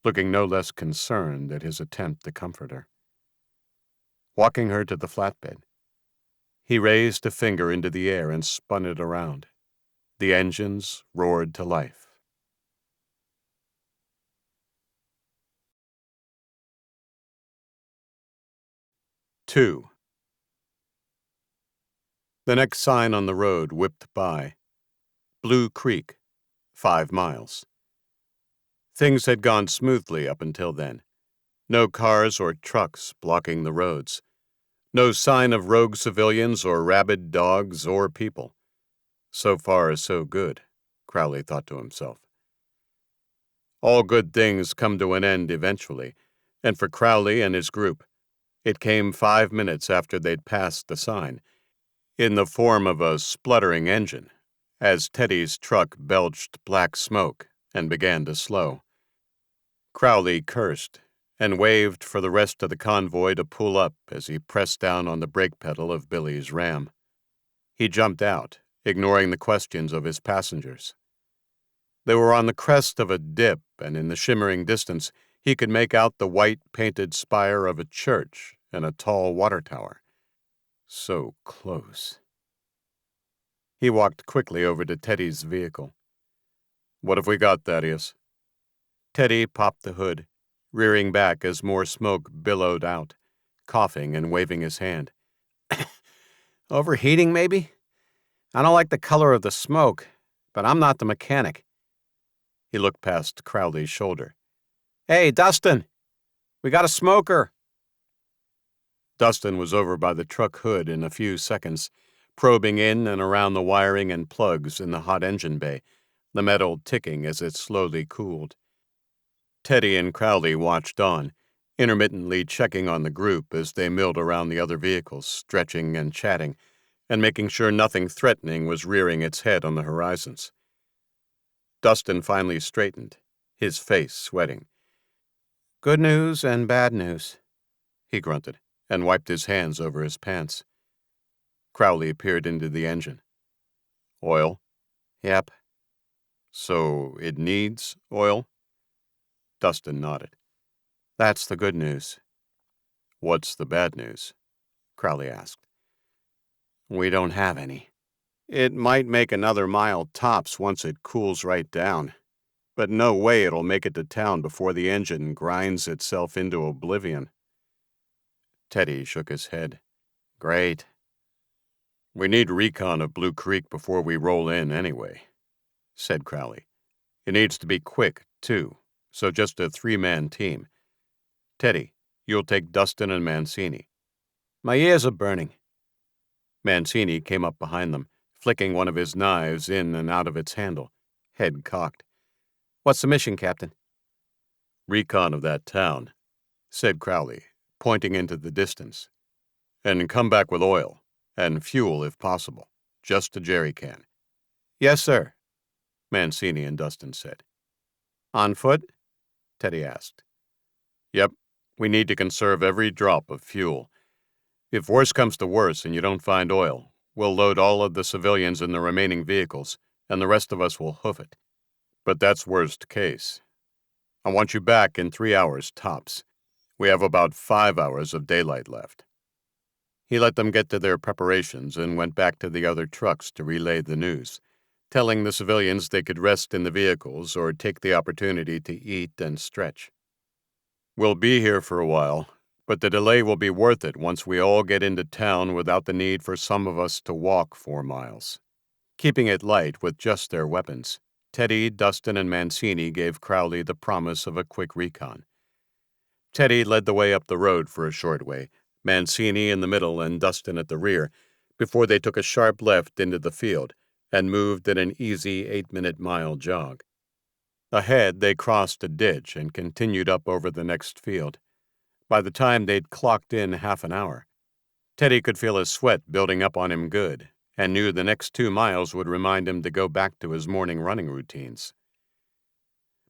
looking no less concerned at his attempt to comfort her. Walking her to the flatbed, he raised a finger into the air and spun it around. The engines roared to life. Two. The next sign on the road whipped by. Blue Creek, 5 miles. Things had gone smoothly up until then. No cars or trucks blocking the roads. No sign of rogue civilians or rabid dogs or people. So far, so good, Crowley thought to himself. All good things come to an end eventually, And for Crowley and his group, it came 5 minutes after they'd passed the sign, in the form of a spluttering engine, as Teddy's truck belched black smoke and began to slow. Crowley cursed and waved for the rest of the convoy to pull up as he pressed down on the brake pedal of Billy's Ram. He jumped out, ignoring the questions of his passengers. They were on the crest of a dip, and in the shimmering distance, he could make out the white painted spire of a church and a tall water tower. So close. He walked quickly over to Teddy's vehicle. "What have we got, Thaddeus?" Teddy popped the hood, rearing back as more smoke billowed out, coughing and waving his hand. "Overheating, maybe? I don't like the color of the smoke, but I'm not the mechanic." He looked past Crowley's shoulder. "Hey, Dustin! We got a smoker!" Dustin was over by the truck hood in a few seconds, probing in and around the wiring and plugs in the hot engine bay, the metal ticking as it slowly cooled. Teddy and Crowley watched on, intermittently checking on the group as they milled around the other vehicles, stretching and chatting, and making sure nothing threatening was rearing its head on the horizons. Dustin finally straightened, his face sweating. "Good news and bad news," he grunted, and wiped his hands over his pants. Crowley peered into the engine. "Oil?" "Yep." "So it needs oil?" Dustin nodded. "That's the good news." "What's the bad news?" Crowley asked. "We don't have any. It might make another mile tops once it cools right down, but no way it'll make it to town before the engine grinds itself into oblivion." Teddy shook his head. "Great. We need recon of Blue Creek before we roll in anyway," said Crowley. "It needs to be quick, too, so just a 3-man team. Teddy, you'll take Dustin and Mancini." "My ears are burning." Mancini came up behind them, flicking one of his knives in and out of its handle, head cocked. "What's the mission, Captain?" "Recon of that town," said Crowley, pointing into the distance. "And come back with oil, and fuel if possible, just a jerry can." "Yes, sir," Mancini and Dustin said. "On foot?" Teddy asked. "Yep, we need to conserve every drop of fuel. If worse comes to worse and you don't find oil, we'll load all of the civilians in the remaining vehicles, and the rest of us will hoof it. But that's worst case. I want you back in 3 hours tops. We have about 5 hours of daylight left." He let them get to their preparations and went back to the other trucks to relay the news, telling the civilians they could rest in the vehicles or take the opportunity to eat and stretch. "We'll be here for a while, but the delay will be worth it once we all get into town without the need for some of us to walk 4 miles. Keeping it light with just their weapons, Teddy, Dustin, and Mancini gave Crowley the promise of a quick recon. Teddy led the way up the road for a short way, Mancini in the middle and Dustin at the rear, before they took a sharp left into the field and moved at an easy 8-minute mile jog. Ahead, they crossed a ditch and continued up over the next field. By the time they'd clocked in half an hour, Teddy could feel his sweat building up on him good and knew the next 2 miles would remind him to go back to his morning running routines.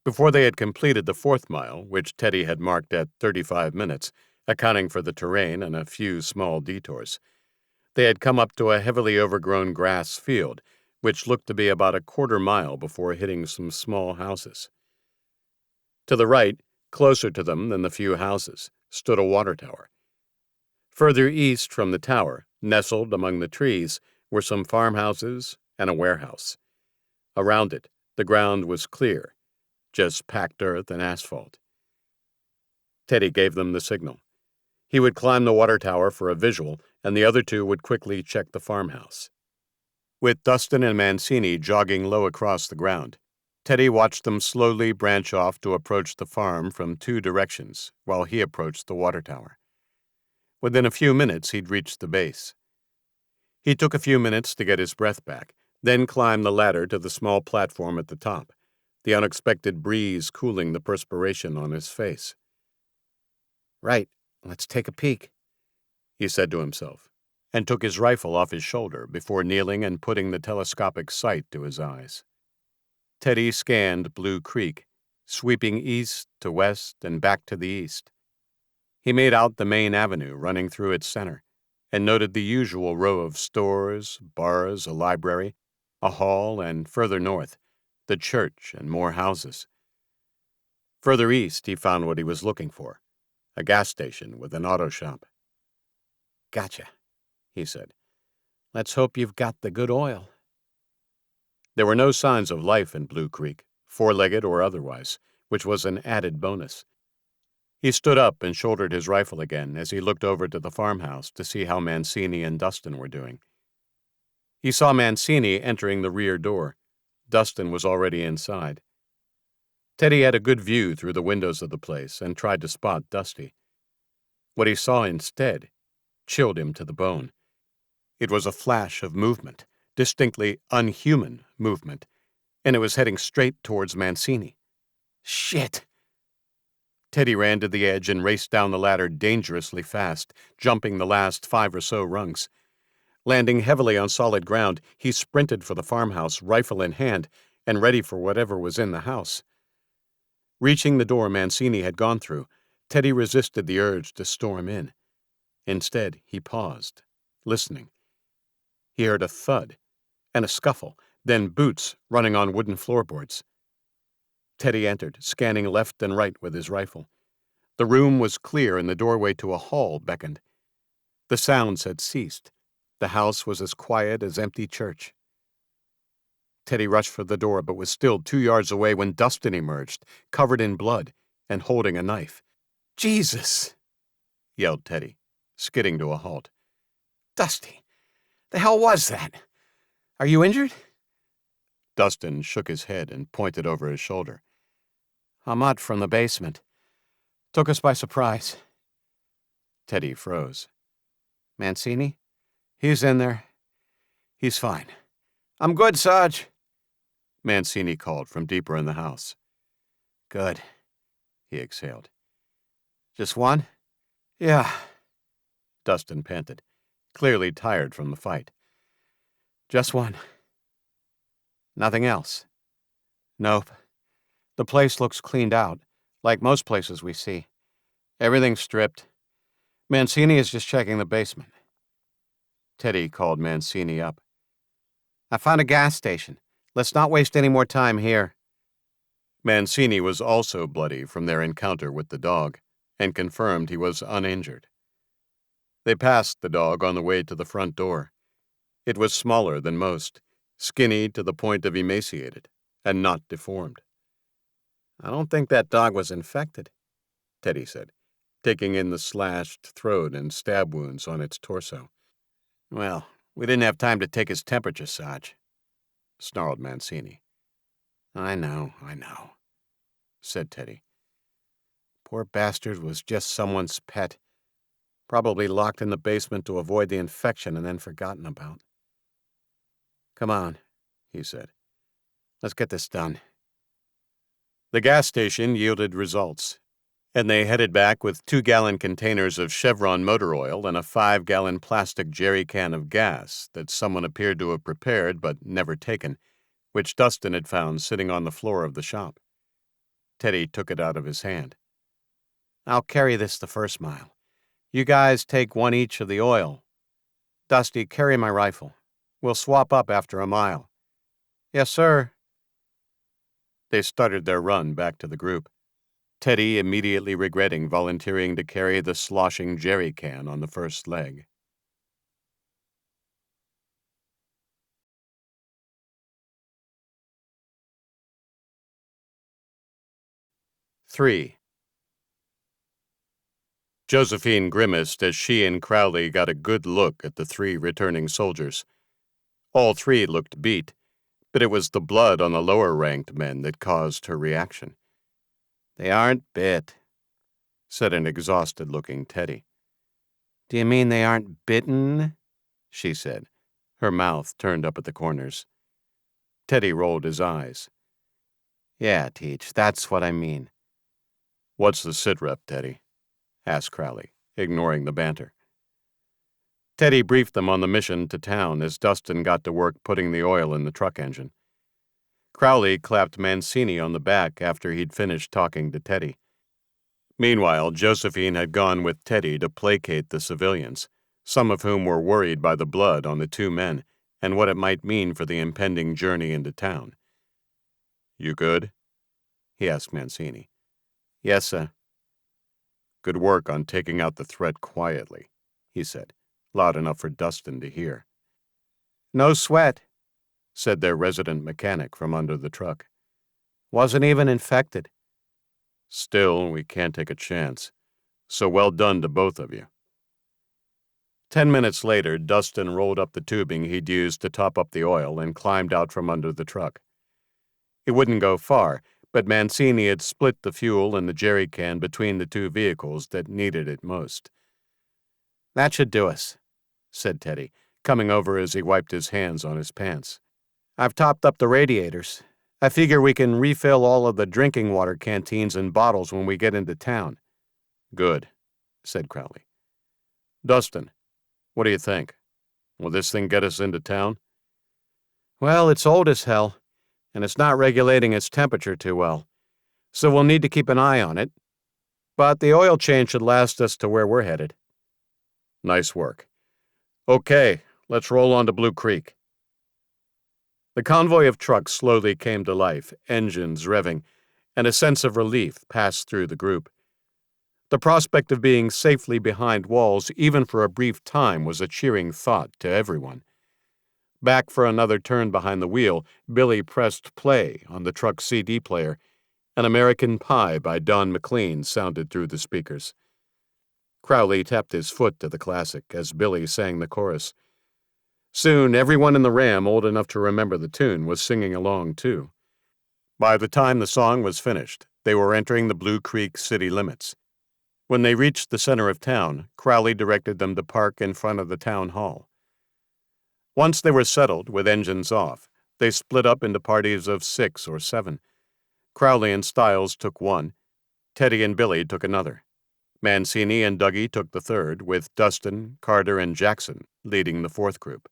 Before they had completed the 4th mile, which Teddy had marked at 35 minutes, accounting for the terrain and a few small detours, they had come up to a heavily overgrown grass field, which looked to be about a 1/4 mile before hitting some small houses. To the right, closer to them than the few houses, stood a water tower. Further east from the tower, nestled among the trees, were some farmhouses and a warehouse. Around it, the ground was clear, just packed earth and asphalt. Teddy gave them the signal. He would climb the water tower for a visual, and the other two would quickly check the farmhouse. With Dustin and Mancini jogging low across the ground, Teddy watched them slowly branch off to approach the farm from 2 directions while he approached the water tower. Within a few minutes, he'd reached the base. He took a few minutes to get his breath back, then climbed the ladder to the small platform at the top, the unexpected breeze cooling the perspiration on his face.
Right, let's take a peek,
he said to himself, and took his rifle off his shoulder before kneeling and putting the telescopic sight to his eyes. Teddy scanned Blue Creek, sweeping east to west and back to the east. He made out the main avenue running through its center and noted the usual row of stores, bars, a library, a hall, and further north, the church and more houses. Further east, he found what he was looking for, a gas station with an auto shop.
Gotcha, he said. Let's hope you've got the good oil.
There were no signs of life in Blue Creek, four-legged or otherwise, which was an added bonus. He stood up and shouldered his rifle again as he looked over to the farmhouse to see how Mancini and Dustin were doing. He saw Mancini entering the rear door. Dustin was already inside. Teddy had a good view through the windows of the place and tried to spot Dusty. What he saw instead chilled him to the bone. It was a flash of movement, distinctly unhuman movement, and it was heading straight towards Mancini.
Shit!
Teddy ran to the edge and raced down the ladder dangerously fast, jumping the last 5 or so rungs. Landing heavily on solid ground, he sprinted for the farmhouse, rifle in hand, and ready for whatever was in the house. Reaching the door Mancini had gone through, Teddy resisted the urge to storm in. Instead, he paused, listening. He heard a thud and a scuffle, then boots running on wooden floorboards. Teddy entered, scanning left and right with his rifle. The room was clear and the doorway to a hall beckoned. The sounds had ceased. The house was as quiet as empty church. Teddy rushed for the door but was still 2 yards away when Dustin emerged, covered in blood and holding a knife.
Jesus!
Yelled Teddy, skidding to a halt.
Dusty, the hell was that? Are you injured?
Dustin shook his head and pointed over his shoulder.
Ahmad from the basement. Took us by surprise.
Teddy froze.
Mancini? He's in there. He's fine. I'm good, Sarge.
Mancini called from deeper in the house.
Good,
he exhaled.
Just one? Yeah,
Dustin panted, clearly tired from the fight.
Just one.
Nothing else?
Nope. The place looks cleaned out, like most places we see. Everything's stripped. Mancini is just checking the basement.
Teddy called Mancini up.
I found a gas station. Let's not waste any more time here.
Mancini was also bloody from their encounter with the dog, and confirmed he was uninjured. They passed the dog on the way to the front door. It was smaller than most, skinny to the point of emaciated, and not deformed.
I don't think that dog was infected,
Teddy said, taking in the slashed throat and stab wounds on its torso.
Well, we didn't have time to take his temperature, Sarge,
snarled Mancini.
I know, said Teddy. Poor bastard was just someone's pet, probably locked in the basement to avoid the infection and then forgotten about. Come on, he said. Let's get this done.
The gas station yielded results, and they headed back with 2-gallon containers of Chevron motor oil and a 5-gallon plastic jerry can of gas that someone appeared to have prepared but never taken, which Dustin had found sitting on the floor of the shop. Teddy took it out of his hand.
I'll carry this the first mile. You guys take one each of the oil. Dusty, carry my rifle. We'll swap up after a mile. Yes, sir.
They started their run back to the group, Teddy immediately regretting volunteering to carry the sloshing jerry can on the first leg. Three. Josephine grimaced as she and Crowley got a good look at the 3 returning soldiers. All 3 looked beat, but it was the blood on the lower-ranked men that caused her reaction.
They aren't bit,
said an exhausted-looking Teddy.
Do you mean they aren't bitten?
She said, her mouth turned up at the corners. Teddy rolled his eyes.
Yeah, Teach, that's what I mean.
What's the sit rep, Teddy? asked Crowley, ignoring the banter. Teddy briefed them on the mission to town as Dustin got to work putting the oil in the truck engine. Crowley clapped Mancini on the back after he'd finished talking to Teddy. Meanwhile, Josephine had gone with Teddy to placate the civilians, some of whom were worried by the blood on the two men and what it might mean for the impending journey into town. "You good?" he asked Mancini. "Yes, sir." "Good work on taking out the threat quietly," he said, loud enough for Dustin to hear.
"No sweat,"
said their resident mechanic from under the truck.
"Wasn't even infected."
"Still, we can't take a chance. So well done to both of you." 10 minutes later, Dustin rolled up the tubing he'd used to top up the oil and climbed out from under the truck. It wouldn't go far, but Mancini had split the fuel and the jerry can between the two vehicles that needed it most.
"That should do us,"
said Teddy, coming over as he wiped his hands on his pants.
"I've topped up the radiators. I figure we can refill all of the drinking water canteens and bottles when we get into town."
"Good," said Crowley. "Dustin, what do you think? Will this thing get us into town?"
"Well, it's old as hell, and it's not regulating its temperature too well, so we'll need to keep an eye on it. But the oil change should last us to where we're headed."
"Nice work. Okay, let's roll on to Blue Creek." The convoy of trucks slowly came to life, engines revving, and a sense of relief passed through the group. The prospect of being safely behind walls, even for a brief time, was a cheering thought to everyone. Back for another turn behind the wheel, Billy pressed play on the truck's CD player. An American Pie by Don McLean sounded through the speakers. Crowley tapped his foot to the classic as Billy sang the chorus. Soon, everyone in the Ram old enough to remember the tune was singing along, too. By the time the song was finished, they were entering the Blue Creek city limits. When they reached the center of town, Crowley directed them to park in front of the town hall. Once they were settled, with engines off, they split up into parties of 6 or 7. Crowley and Stiles took one. Teddy and Billy took another. Mancini and Dougie took the third, with Dustin, Carter, and Jackson leading the fourth group.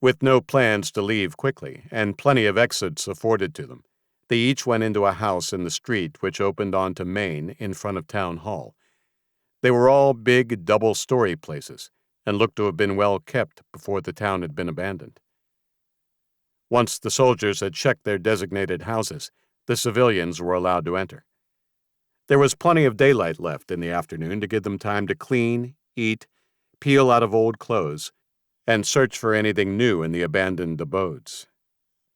With no plans to leave quickly, and plenty of exits afforded to them, they each went into a house in the street which opened onto Main in front of Town Hall. They were all big, double-story places, and looked to have been well kept before the town had been abandoned. Once the soldiers had checked their designated houses, the civilians were allowed to enter. There was plenty of daylight left in the afternoon to give them time to clean, eat, peel out of old clothes, and search for anything new in the abandoned abodes.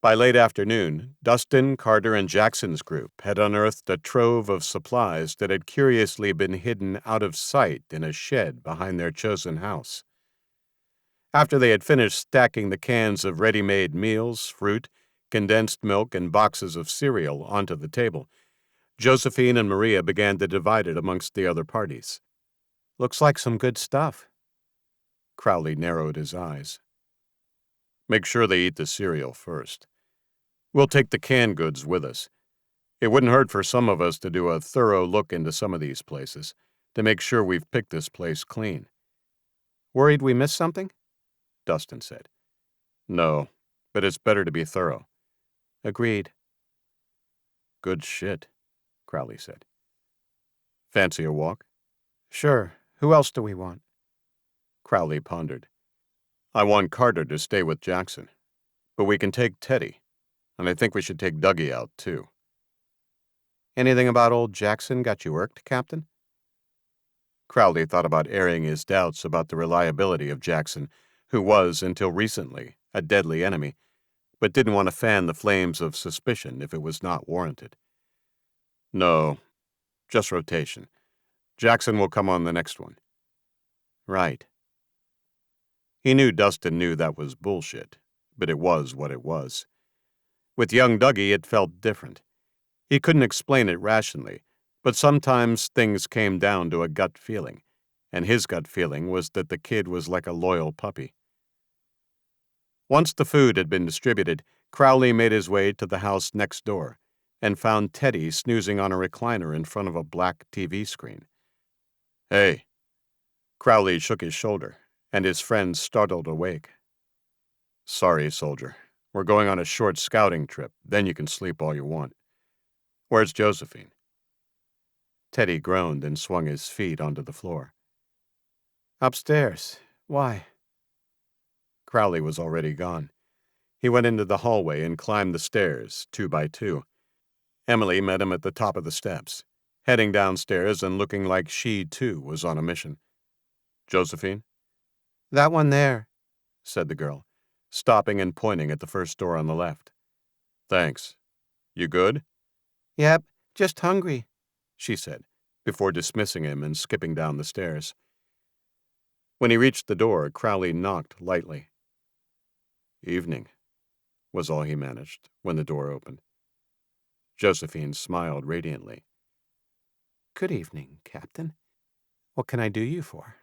By late afternoon, Dustin, Carter, and Jackson's group had unearthed a trove of supplies that had curiously been hidden out of sight in a shed behind their chosen house. After they had finished stacking the cans of ready-made meals, fruit, condensed milk, and boxes of cereal onto the table, Josephine and Maria began to divide it amongst the other parties.
"Looks like some good stuff."
Crowley narrowed his eyes. "Make sure they eat the cereal first. We'll take the canned goods with us. It wouldn't hurt for some of us to do a thorough look into some of these places, to make sure we've picked this place clean."
"Worried we missed something?"
Dustin said. "No, but it's better to be thorough."
"Agreed."
"Good shit," Crowley said. "Fancy a walk?"
"Sure. Who else do we want?"
Crowley pondered. "I want Carter to stay with Jackson, but we can take Teddy, and I think we should take Dougie out, too."
"Anything about old Jackson got you irked, Captain?"
Crowley thought about airing his doubts about the reliability of Jackson, who was, until recently, a deadly enemy, but didn't want to fan the flames of suspicion if it was not warranted. "No, just rotation. Jackson will come on the next one."
"Right."
He knew Dustin knew that was bullshit, but it was what it was. With young Dougie, it felt different. He couldn't explain it rationally, but sometimes things came down to a gut feeling, and his gut feeling was that the kid was like a loyal puppy. Once the food had been distributed, Crowley made his way to the house next door and found Teddy snoozing on a recliner in front of a black TV screen. Hey. Crowley shook his shoulder, and his friend startled awake. Sorry, soldier. We're going on a short scouting trip, then you can sleep all you want. Where's Josephine? Teddy groaned and swung his feet onto the floor.
Upstairs. Why?
Crowley was already gone. He went into the hallway and climbed the stairs, 2 by 2. Emily met him at the top of the steps, heading downstairs and looking like she, too, was on a mission. Josephine?
That one there,
said the girl, stopping and pointing at the first door on the left. Thanks. You good?
Yep, just hungry,
she said, before dismissing him and skipping down the stairs. When he reached the door, Crowley knocked lightly. Evening, was all he managed when the door opened. Josephine smiled radiantly.
Good evening, Captain. What can I do you for?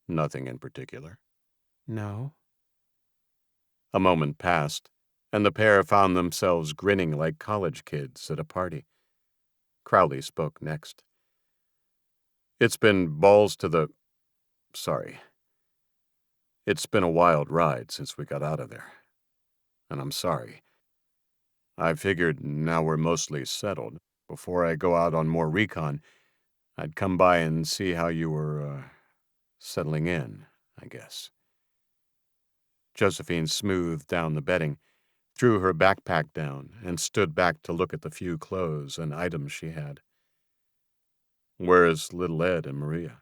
Nothing in particular.
No.
A moment passed, and the pair found themselves grinning like college kids at a party. Crowley spoke next. It's been balls to the... Sorry. It's been a wild ride since we got out of there. And I'm sorry. I figured now we're mostly settled. Before I go out on more recon, I'd come by and see how you were, settling in, I guess. Josephine smoothed down the bedding, threw her backpack down, and stood back to look at the few clothes and items she had. Where's little Ed and Maria?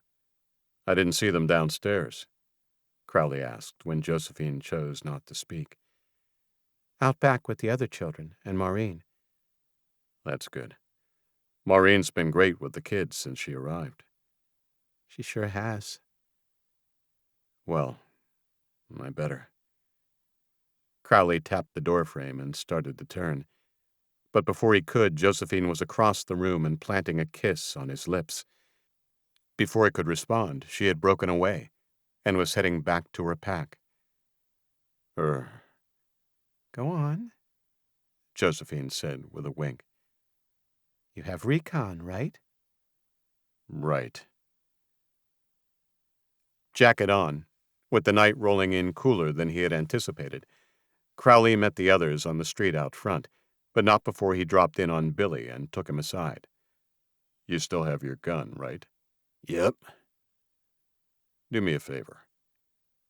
I didn't see them downstairs, Crowley asked when Josephine chose not to speak.
Out back with the other children and Maureen.
That's good. Maureen's been great with the kids since she arrived.
She sure has.
Well, I better. Crowley tapped the doorframe and started to turn. But before he could, Josephine was across the room and planting a kiss on his lips. Before he could respond, she had broken away and was heading back to her pack.
Go on,
Josephine said with a wink.
You have recon, right?
Right. Jacket on, with the night rolling in cooler than he had anticipated, Crowley met the others on the street out front, but not before he dropped in on Billy and took him aside. You still have your gun, right?
Yep.
Do me a favor.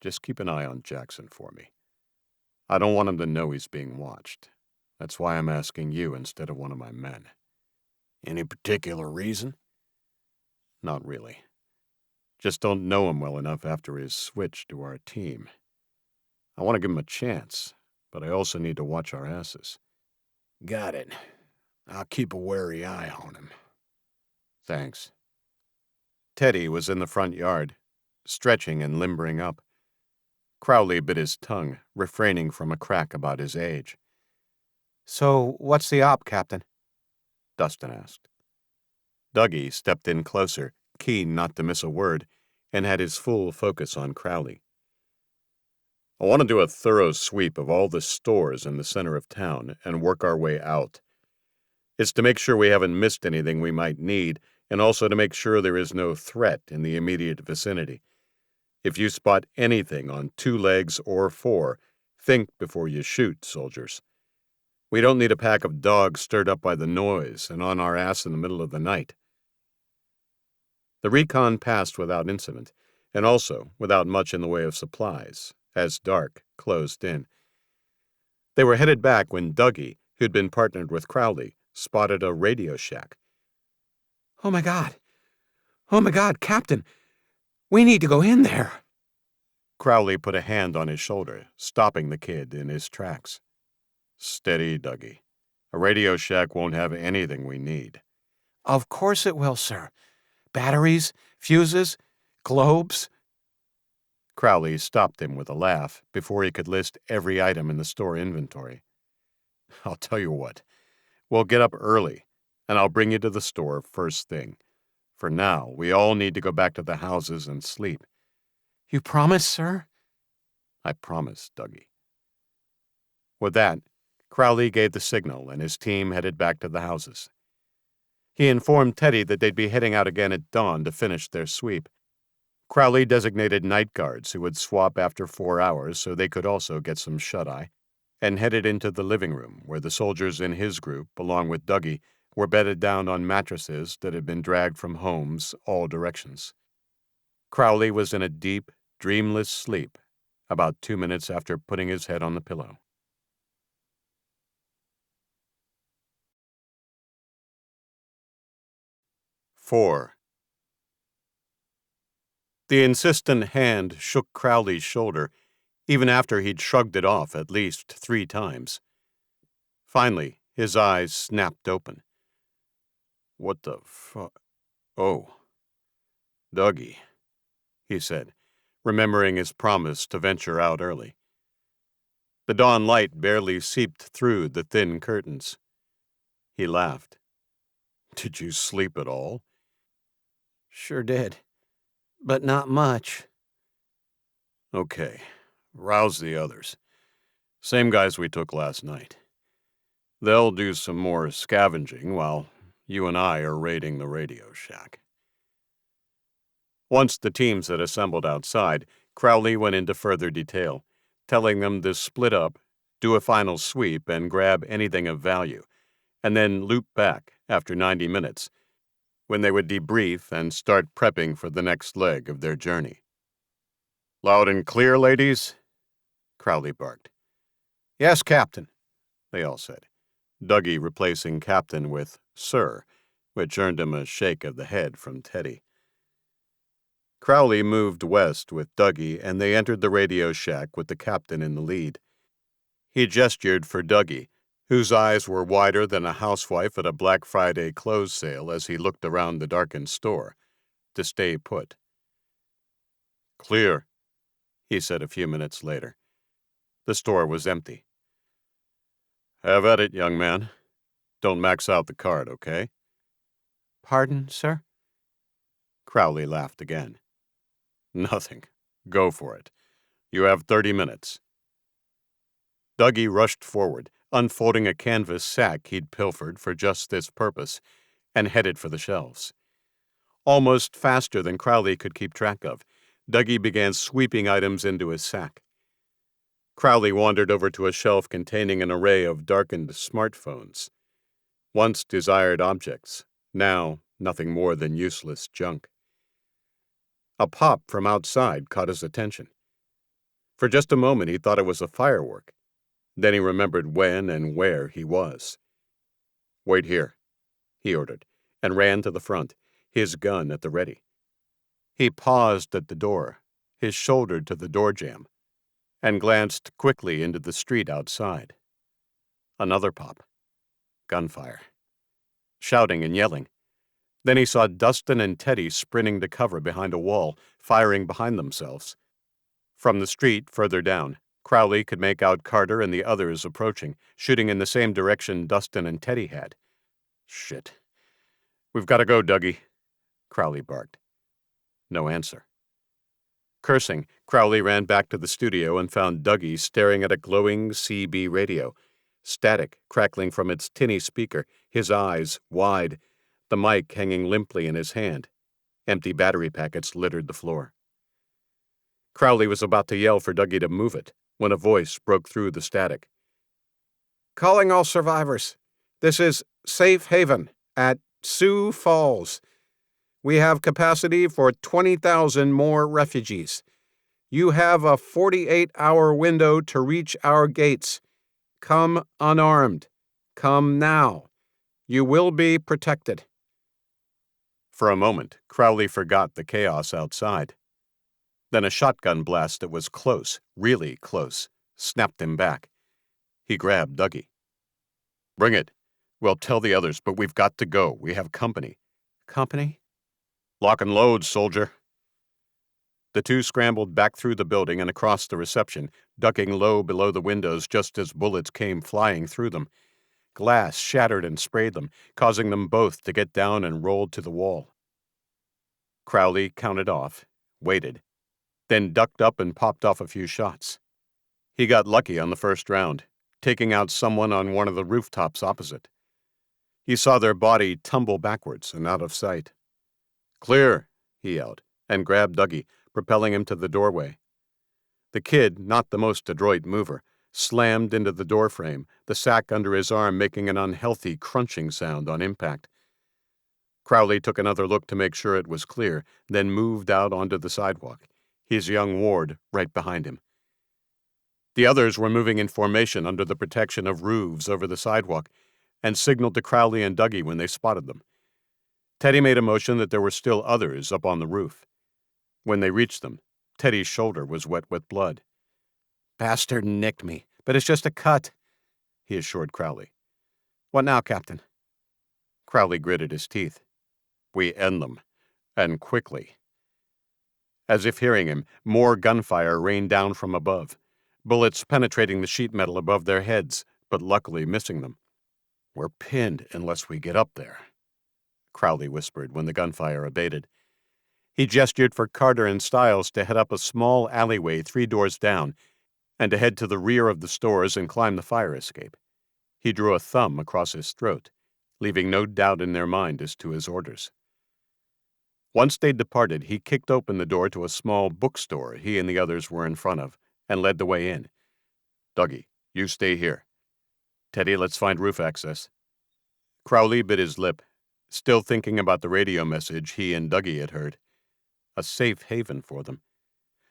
Just keep an eye on Jackson for me. I don't want him to know he's being watched. That's why I'm asking you instead of one of my men.
Any particular reason?
Not really. Just don't know him well enough after his switch to our team. I want to give him a chance, but I also need to watch our asses.
Got it. I'll keep a wary eye on him.
Thanks. Teddy was in the front yard, stretching and limbering up. Crowley bit his tongue, refraining from a crack about his age.
So, what's the op, Captain?
Dustin asked. Dougie stepped in closer, keen not to miss a word, and had his full focus on Crowley. I want to do a thorough sweep of all the stores in the center of town and work our way out. It's to make sure we haven't missed anything we might need, and also to make sure there is no threat in the immediate vicinity. If you spot anything on 2 legs or 4, think before you shoot, soldiers. We don't need a pack of dogs stirred up by the noise and on our ass in the middle of the night. The recon passed without incident, and also without much in the way of supplies, as dark closed in. They were headed back when Dougie, who'd been partnered with Crowley, spotted a radio shack.
Oh my God, Captain! We need to go in there!
Crowley put a hand on his shoulder, stopping the kid in his tracks. Steady, Dougie. A radio shack won't have anything we need.
Of course it will, sir. Batteries, fuses, globes.
Crowley stopped him with a laugh before he could list every item in the store inventory. I'll tell you what. We'll get up early, and I'll bring you to the store first thing. For now, we all need to go back to the houses and sleep.
You promise, sir?
I promise, Dougie. With that, Crowley gave the signal, and his team headed back to the houses. He informed Teddy that they'd be heading out again at dawn to finish their sweep. Crowley designated night guards who would swap after 4 hours so they could also get some shut-eye, and headed into the living room where the soldiers in his group, along with Dougie, were bedded down on mattresses that had been dragged from homes all directions. Crowley was in a deep, dreamless sleep about 2 minutes after putting his head on the pillow. Four. The insistent hand shook Crowley's shoulder, even after he'd shrugged it off at least 3 times. Finally, his eyes snapped open. "What the fuck? Oh. Dougie," he said, remembering his promise to venture out early. The dawn light barely seeped through the thin curtains. He laughed. "Did you sleep at all?"
"Sure did, but not much."
"Okay, rouse the others. Same guys we took last night. They'll do some more scavenging while you and I are raiding the radio shack." Once the teams had assembled outside, Crowley went into further detail, telling them to split up, do a final sweep, and grab anything of value, and then loop back after 90 minutes, when they would debrief and start prepping for the next leg of their journey. "Loud and clear, ladies?" Crowley barked.
"Yes, Captain,"
they all said, Dougie replacing Captain with Sir, which earned him a shake of the head from Teddy. Crowley moved west with Dougie, and they entered the radio shack with the captain in the lead. He gestured for Dougie, whose eyes were wider than a housewife at a Black Friday clothes sale as he looked around the darkened store, to stay put. "Clear," he said a few minutes later. The store was empty. "Have at it, young man. Don't max out the card, okay?"
"Pardon, sir?"
Crowley laughed again. "Nothing. Go for it. You have 30 minutes. Dougie rushed forward, unfolding a canvas sack he'd pilfered for just this purpose, and headed for the shelves. Almost faster than Crowley could keep track of, Dougie began sweeping items into his sack. Crowley wandered over to a shelf containing an array of darkened smartphones. Once desired objects, now nothing more than useless junk. A pop from outside caught his attention. For just a moment he thought it was a firework. Then he remembered when and where he was. "Wait here," he ordered, and ran to the front, his gun at the ready. He paused at the door, his shoulder to the door jamb, and glanced quickly into the street outside. Another pop. Gunfire. Shouting and yelling. Then he saw Dustin and Teddy sprinting to cover behind a wall, firing behind themselves. From the street further down, Crowley could make out Carter and the others approaching, shooting in the same direction Dustin and Teddy had. "Shit. We've got to go, Dougie," Crowley barked. No answer. Cursing, Crowley ran back to the studio and found Dougie staring at a glowing CB radio, static crackling from its tinny speaker, his eyes wide, the mic hanging limply in his hand. Empty battery packets littered the floor. Crowley was about to yell for Dougie to move it when a voice broke through the static.
"Calling all survivors. This is Safe Haven at Sioux Falls. We have capacity for 20,000 more refugees. You have a 48-hour window to reach our gates. Come unarmed. Come now. You will be protected."
For a moment, Crowley forgot the chaos outside. Then a shotgun blast that was close, really close, snapped him back. He grabbed Dougie. "Bring it. We'll tell the others, but we've got to go. We have company."
"Company?"
"Lock and load, soldier." The two scrambled back through the building and across the reception, ducking low below the windows just as bullets came flying through them. Glass shattered and sprayed them, causing them both to get down and rolled to the wall. Crowley counted off, waited, then ducked up and popped off a few shots. He got lucky on the first round, taking out someone on one of the rooftops opposite. He saw their body tumble backwards and out of sight. "Clear," he yelled, and grabbed Dougie, propelling him to the doorway. The kid, not the most adroit mover, slammed into the doorframe, the sack under his arm making an unhealthy crunching sound on impact. Crowley took another look to make sure it was clear, then moved out onto the sidewalk, his young ward right behind him. The others were moving in formation under the protection of roofs over the sidewalk, and signaled to Crowley and Dougie when they spotted them. Teddy made a motion that there were still others up on the roof. When they reached them, Teddy's shoulder was wet with blood. "Bastard nicked me, but it's just a cut," he assured Crowley. "What now, Captain?" Crowley gritted his teeth. "We end them, and quickly." As if hearing him, more gunfire rained down from above, bullets penetrating the sheet metal above their heads, but luckily missing them. "We're pinned unless we get up there," Crowley whispered when the gunfire abated. He gestured for Carter and Stiles to head up a small alleyway 3 doors down and to head to the rear of the stores and climb the fire escape. He drew a thumb across his throat, leaving no doubt in their mind as to his orders. Once they'd departed, he kicked open the door to a small bookstore he and the others were in front of and led the way in. "Dougie, you stay here. Teddy, let's find roof access." Crowley bit his lip, still thinking about the radio message he and Dougie had heard. A safe haven for them.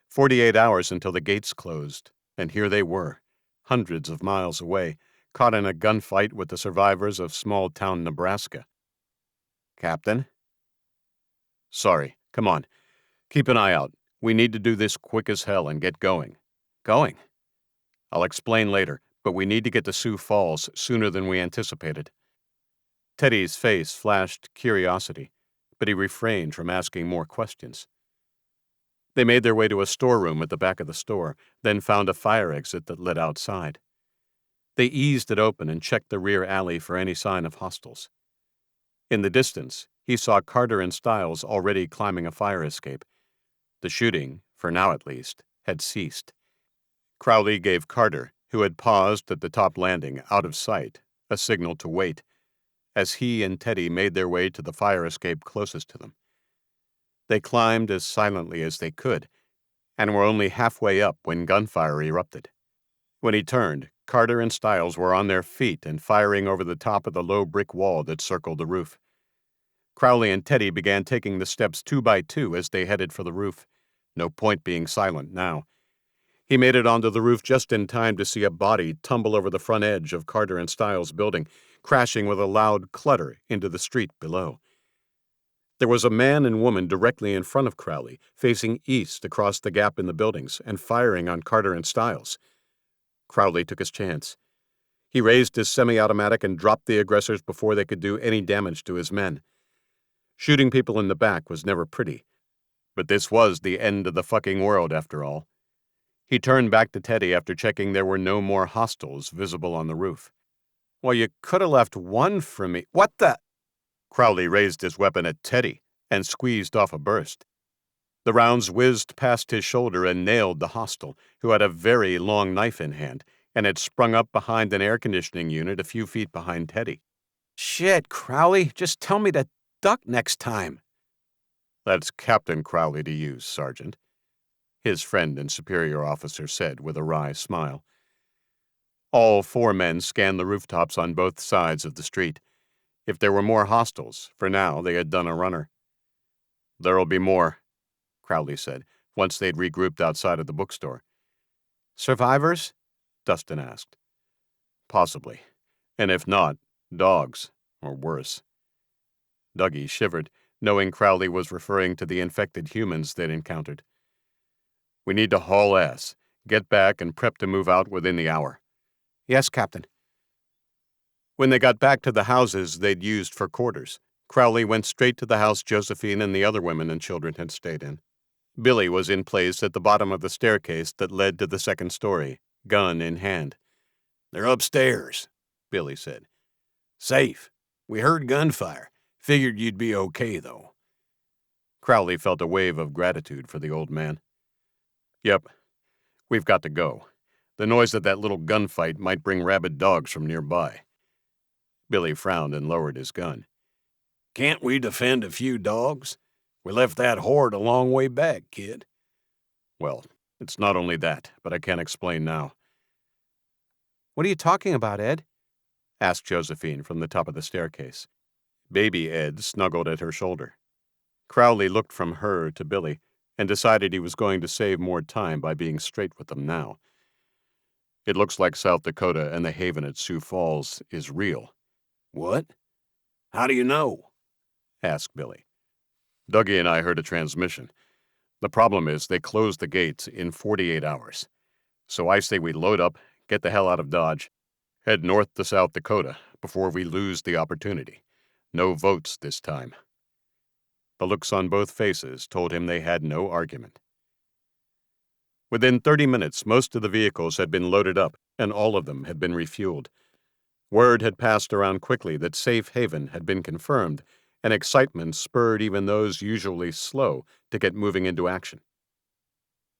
48 hours until the gates closed, and here they were, hundreds of miles away, caught in a gunfight with the survivors of small-town Nebraska. "Captain?" "Sorry. Come on. Keep an eye out. We need to do this quick as hell and get going." "Going?" "I'll explain later, but we need to get to Sioux Falls sooner than we anticipated." Teddy's face flashed curiosity, but he refrained from asking more questions. They made their way to a storeroom at the back of the store, then found a fire exit that led outside. They eased it open and checked the rear alley for any sign of hostiles. In the distance, he saw Carter and Stiles already climbing a fire escape. The shooting, for now at least, had ceased. Crowley gave Carter, who had paused at the top landing, out of sight, a signal to wait, as he and Teddy made their way to the fire escape closest to them. They climbed as silently as they could, and were only halfway up when gunfire erupted. When he turned, Carter and Stiles were on their feet and firing over the top of the low brick wall that circled the roof. Crowley and Teddy began taking the steps 2 by 2 as they headed for the roof. No point being silent now. He made it onto the roof just in time to see a body tumble over the front edge of Carter and Stiles' building, crashing with a loud clutter into the street below. There was a man and woman directly in front of Crowley, facing east across the gap in the buildings and firing on Carter and Stiles. Crowley took his chance. He raised his semi-automatic and dropped the aggressors before they could do any damage to his men. Shooting people in the back was never pretty, but this was the end of the fucking world after all. He turned back to Teddy after checking there were no more hostiles visible on the roof. "Well, you could have left one for me. What the—" Crowley raised his weapon at Teddy and squeezed off a burst. The rounds whizzed past his shoulder and nailed the hostile, who had a very long knife in hand and had sprung up behind an air conditioning unit a few feet behind Teddy. "Shit, Crowley, just tell me to duck next time." "That's Captain Crowley to you, Sergeant," his friend and superior officer said with a wry smile. All 4 men scanned the rooftops on both sides of the street. If there were more hostiles, for now they had done a runner. "There'll be more," Crowley said, once they'd regrouped outside of the bookstore. "Survivors?" Dustin asked. "Possibly. And if not, dogs, or worse." Dougie shivered, knowing Crowley was referring to the infected humans they'd encountered. "We need to haul ass, get back, and prep to move out within the hour." "Yes, Captain." When they got back to the houses they'd used for quarters, Crowley went straight to the house Josephine and the other women and children had stayed in. Billy was in place at the bottom of the staircase that led to the second story, gun in hand.
"They're upstairs," Billy said. "Safe. We heard gunfire. Figured you'd be okay, though."
Crowley felt a wave of gratitude for the old man. "Yep. We've got to go. The noise of that little gunfight might bring rabid dogs from nearby." Billy frowned and lowered his gun.
Can't we defend a few dogs? We left that horde a long way back, kid.
Well, it's not only that, but I can't explain now.
What are you talking about, Ed?
Asked Josephine from the top of the staircase. Baby Ed snuggled at her shoulder. Crowley looked from her to Billy and decided he was going to save more time by being straight with them now. It looks like South Dakota and the haven at Sioux Falls is real.
What? How do you know?
Asked Billy. Dougie and I heard a transmission. The problem is they closed the gates in 48 hours. So I say we load up, get the hell out of Dodge, head north to South Dakota before we lose the opportunity. No votes this time. The looks on both faces told him they had no argument. Within 30 minutes, most of the vehicles had been loaded up, and all of them had been refueled. Word had passed around quickly that safe haven had been confirmed, and excitement spurred even those usually slow to get moving into action.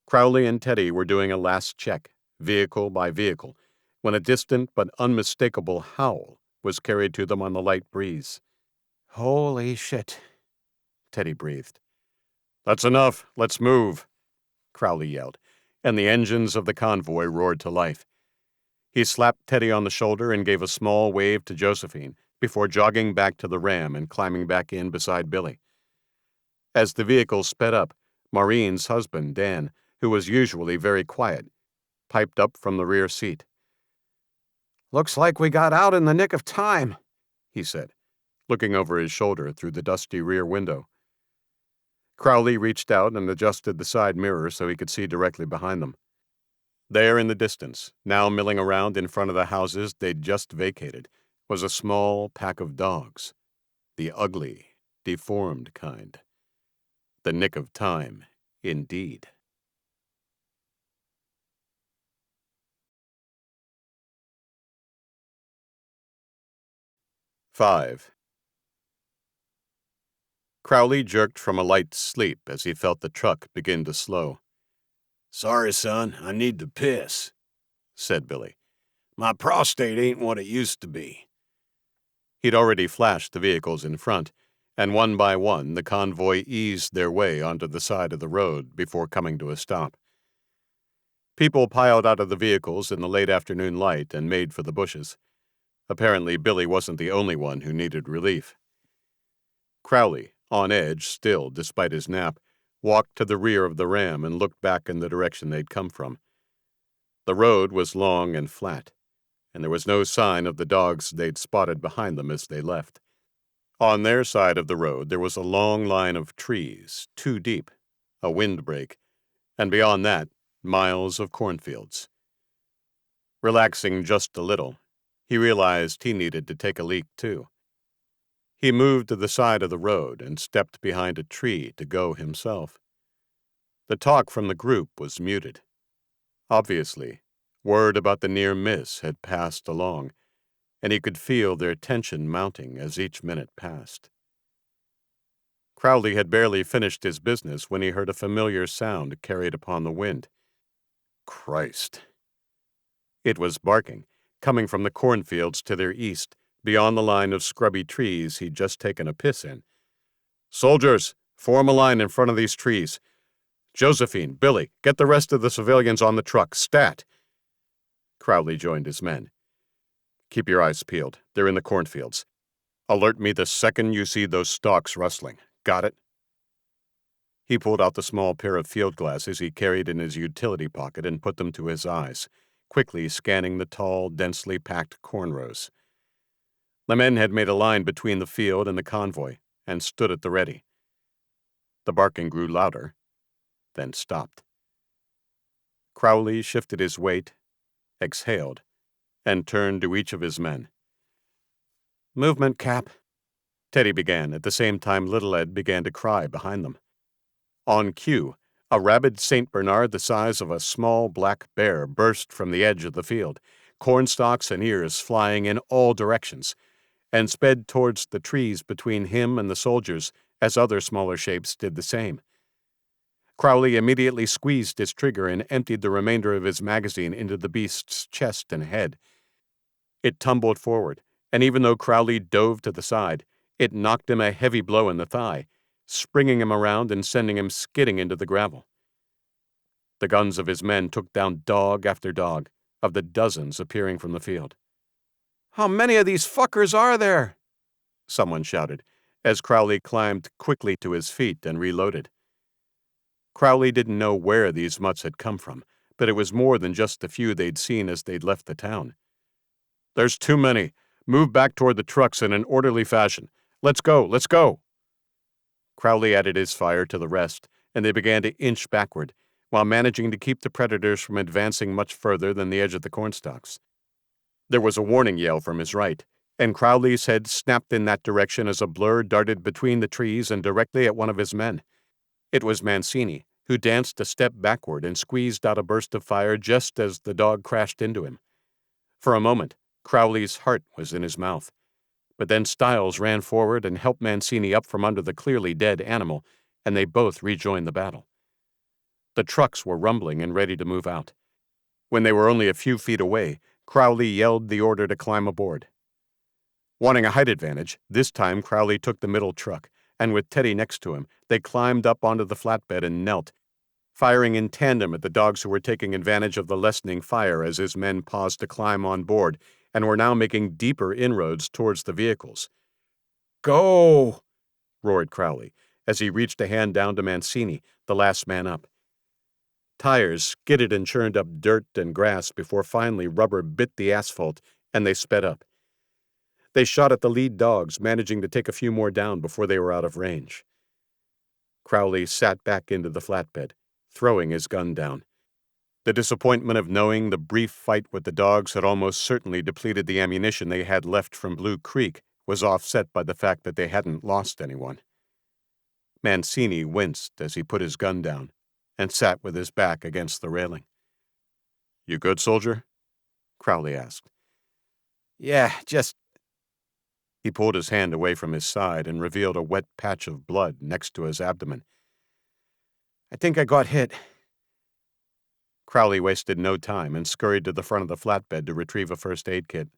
Crowley and Teddy were doing a last check, vehicle by vehicle, when a distant but unmistakable howl was carried to them on the light breeze.
Holy shit,
Teddy breathed. That's enough. Let's move, Crowley yelled, and the engines of the convoy roared to life. He slapped Teddy on the shoulder and gave a small wave to Josephine before jogging back to the ram and climbing back in beside Billy. As the vehicle sped up, Maureen's husband, Dan, who was usually very quiet, piped up from the rear seat.
Looks like we got out in the nick of time,
he said, looking over his shoulder through the dusty rear window. Crowley reached out and adjusted the side mirror so he could see directly behind them. There in the distance, now milling around in front of the houses they'd just vacated, was a small pack of dogs. The ugly, deformed kind. The nick of time, indeed. Five. Crowley jerked from a light sleep as he felt the truck begin to slow.
Sorry, son, I need to piss,
said Billy.
My prostate ain't what it used to be.
He'd already flashed the vehicles in front, and one by one the convoy eased their way onto the side of the road before coming to a stop. People piled out of the vehicles in the late afternoon light and made for the bushes. Apparently, Billy wasn't the only one who needed relief. Crowley, on edge still despite his nap, walked to the rear of the ram and looked back in the direction they'd come from. The road was long and flat, and there was no sign of the dogs they'd spotted behind them as they left. On their side of the road there was a long line of trees, 2 deep, a windbreak, and beyond that, miles of cornfields. Relaxing just a little, he realized he needed to take a leak too. He moved to the side of the road and stepped behind a tree to go himself. The talk from the group was muted. Obviously, word about the near miss had passed along, and he could feel their tension mounting as each minute passed. Crowley had barely finished his business when he heard a familiar sound carried upon the wind. Christ! It was barking, coming from the cornfields to their east, beyond the line of scrubby trees he'd just taken a piss in. Soldiers, form a line in front of these trees. Josephine, Billy, get the rest of the civilians on the truck. Stat! Crowley joined his men. Keep your eyes peeled. They're in the cornfields. Alert me the second you see those stalks rustling. Got it? He pulled out the small pair of field glasses he carried in his utility pocket and put them to his eyes, quickly scanning the tall, densely packed corn rows. The men had made a line between the field and the convoy and stood at the ready. The barking grew louder, then stopped. Crowley shifted his weight, exhaled, and turned to each of his men. Movement, Cap, Teddy began at the same time Little Ed began to cry behind them. On cue, a rabid St. Bernard the size of a small black bear burst from the edge of the field, cornstalks and ears flying in all directions, and sped towards the trees between him and the soldiers as other smaller shapes did the same. Crowley immediately squeezed his trigger and emptied the remainder of his magazine into the beast's chest and head. It tumbled forward, and even though Crowley dove to the side, it knocked him a heavy blow in the thigh, springing him around and sending him skidding into the gravel. The guns of his men took down dog after dog, of the dozens appearing from the field.
"How many of these fuckers are there?"
someone shouted, as Crowley climbed quickly to his feet and reloaded. Crowley didn't know where these mutts had come from, but it was more than just the few they'd seen as they'd left the town. "There's too many. Move back toward the trucks in an orderly fashion. Let's go, let's go." Crowley added his fire to the rest, and they began to inch backward, while managing to keep the predators from advancing much further than the edge of the cornstalks. There was a warning yell from his right, and Crowley's head snapped in that direction as a blur darted between the trees and directly at one of his men. It was Mancini, who danced a step backward and squeezed out a burst of fire just as the dog crashed into him. For a moment, Crowley's heart was in his mouth, but then Stiles ran forward and helped Mancini up from under the clearly dead animal, and they both rejoined the battle. The trucks were rumbling and ready to move out. When they were only a few feet away, Crowley yelled the order to climb aboard. Wanting a height advantage, this time Crowley took the middle truck, and with Teddy next to him, they climbed up onto the flatbed and knelt, firing in tandem at the dogs who were taking advantage of the lessening fire as his men paused to climb on board and were now making deeper inroads towards the vehicles. "Go!" roared Crowley, as he reached a hand down to Mancini, the last man up. Tires skidded and churned up dirt and grass before finally rubber bit the asphalt, and they sped up. They shot at the lead dogs, managing to take a few more down before they were out of range. Crowley sat back into the flatbed, throwing his gun down. The disappointment of knowing the brief fight with the dogs had almost certainly depleted the ammunition they had left from Blue Creek was offset by the fact that they hadn't lost anyone. Mancini winced as he put his gun down and sat with his back against the railing. "You good, soldier?" Crowley asked.
"Yeah, just..."
He pulled his hand away from his side and revealed a wet patch of blood next to his abdomen.
"I think I got hit."
Crowley wasted no time and scurried to the front of the flatbed to retrieve a first aid kit.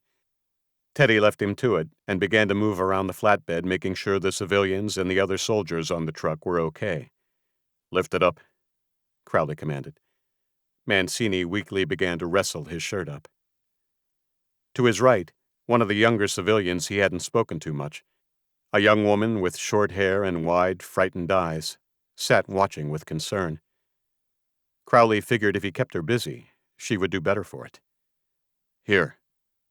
Teddy left him to it and began to move around the flatbed, making sure the civilians and the other soldiers on the truck were okay. "Lift it up," Crowley commanded. Mancini weakly began to wrestle his shirt up. To his right, one of the younger civilians he hadn't spoken to much, a young woman with short hair and wide, frightened eyes, sat watching with concern. Crowley figured if he kept her busy, she would do better for it. "Here,"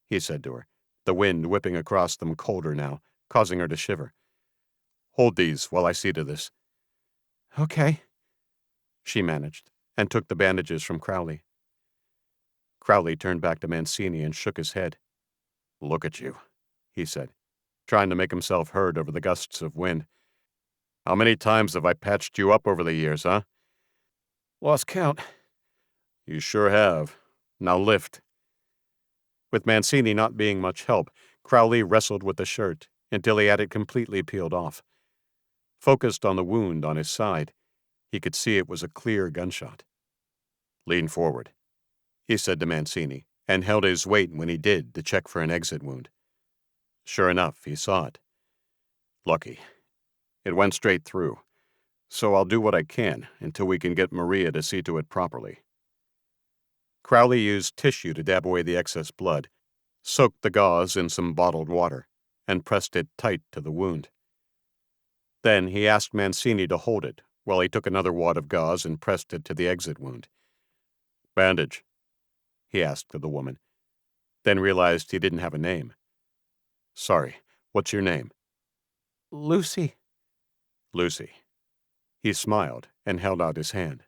he said to her, the wind whipping across them colder now, causing her to shiver. "Hold these while I see to this."
"Okay,"
she managed, and took the bandages from Crowley. Crowley turned back to Mancini and shook his head. "Look at you," he said, trying to make himself heard over the gusts of wind. "How many times have I patched you up over the years, huh?"
"Lost count."
"You sure have. Now lift." With Mancini not being much help, Crowley wrestled with the shirt until he had it completely peeled off. Focused on the wound on his side, he could see it was a clear gunshot. "Lean forward," he said to Mancini, and held his weight when he did to check for an exit wound. Sure enough, he saw it. "Lucky. It went straight through, so I'll do what I can until we can get Maria to see to it properly." Crowley used tissue to dab away the excess blood, soaked the gauze in some bottled water, and pressed it tight to the wound. Then he asked Mancini to hold it while he took another wad of gauze and pressed it to the exit wound. "Bandage?" he asked of the woman, then realized he didn't have a name. "Sorry, what's your name?"
"Lucy."
"Lucy." He smiled and held out his hand.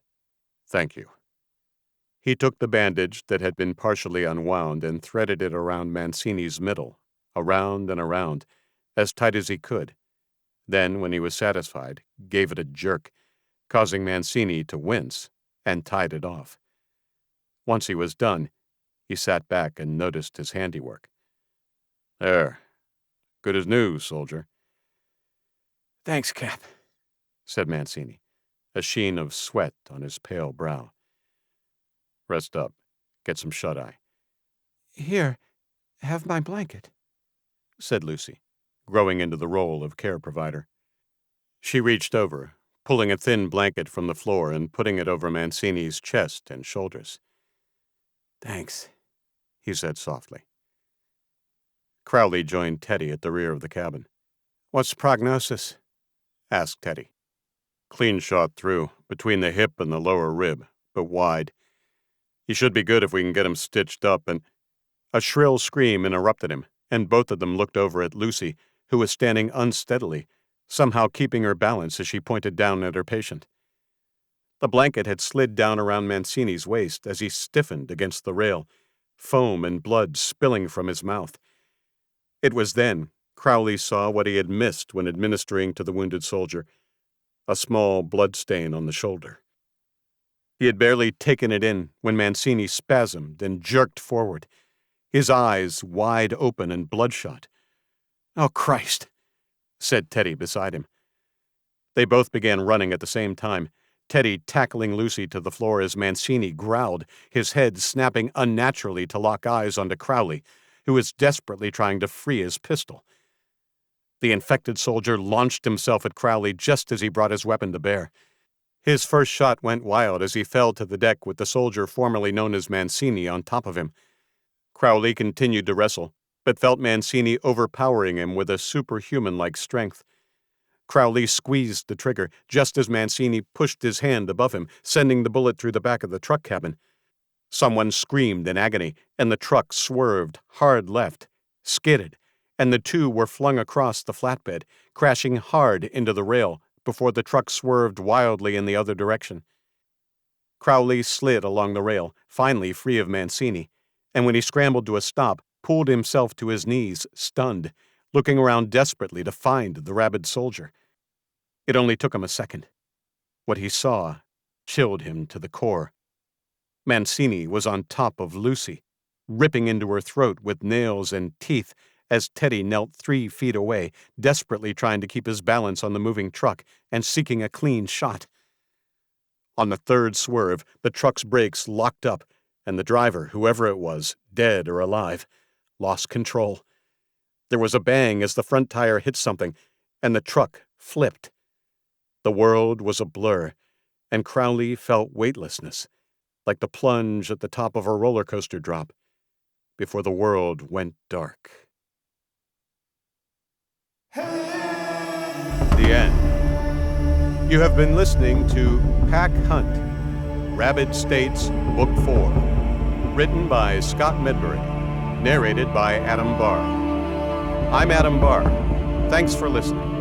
"Thank you." He took the bandage that had been partially unwound and threaded it around Mancini's middle, around and around, as tight as he could. Then, when he was satisfied, gave it a jerk, causing Mancini to wince, and tied it off. Once he was done, he sat back and noticed his handiwork. "There. Good as new, soldier."
"Thanks, Cap,"
said Mancini, a sheen of sweat on his pale brow. "Rest up. Get some shut-eye."
"Here, have my blanket."
said Lucy, growing into the role of care provider. She reached over, pulling a thin blanket from the floor and putting it over Mancini's chest and shoulders.
Thanks,
he said softly. Crowley joined Teddy at the rear of the cabin.
What's the prognosis?
asked Teddy. Clean shot through, between the hip and the lower rib, but wide. He should be good if we can get him stitched up, and... A shrill scream interrupted him, and both of them looked over at Lucy, who was standing unsteadily, somehow keeping her balance as she pointed down at her patient. The blanket had slid down around Mancini's waist as he stiffened against the rail, foam and blood spilling from his mouth. It was then Crowley saw what he had missed when administering to the wounded soldier, a small blood stain on the shoulder. He had barely taken it in when Mancini spasmed and jerked forward, his eyes wide open and bloodshot.
"Oh, Christ,"
said Teddy beside him. They both began running at the same time, Teddy tackling Lucy to the floor as Mancini growled, his head snapping unnaturally to lock eyes onto Crowley, who was desperately trying to free his pistol. The infected soldier launched himself at Crowley just as he brought his weapon to bear. His first shot went wild as he fell to the deck with the soldier formerly known as Mancini on top of him. Crowley continued to wrestle, but felt Mancini overpowering him with a superhuman-like strength. Crowley squeezed the trigger just as Mancini pushed his hand above him, sending the bullet through the back of the truck cabin. Someone screamed in agony, and the truck swerved hard left, skidded, and the two were flung across the flatbed, crashing hard into the rail before the truck swerved wildly in the other direction. Crowley slid along the rail, finally free of Mancini, and when he scrambled to a stop, pulled himself to his knees, stunned, looking around desperately to find the rabid soldier. It only took him a second. What he saw chilled him to the core. Mancini was on top of Lucy, ripping into her throat with nails and teeth as Teddy knelt 3 feet away, desperately trying to keep his balance on the moving truck and seeking a clean shot. On the third swerve, the truck's brakes locked up, and the driver, whoever it was, dead or alive, lost control. There was a bang as the front tire hit something, and the truck flipped. The world was a blur, and Crowley felt weightlessness, like the plunge at the top of a roller coaster drop, before the world went dark. The end. You have been listening to Pack Hunt, RABID States, Book 4, written by Scott Medbury, narrated by Adam Barr. I'm Adam Barr. Thanks for listening.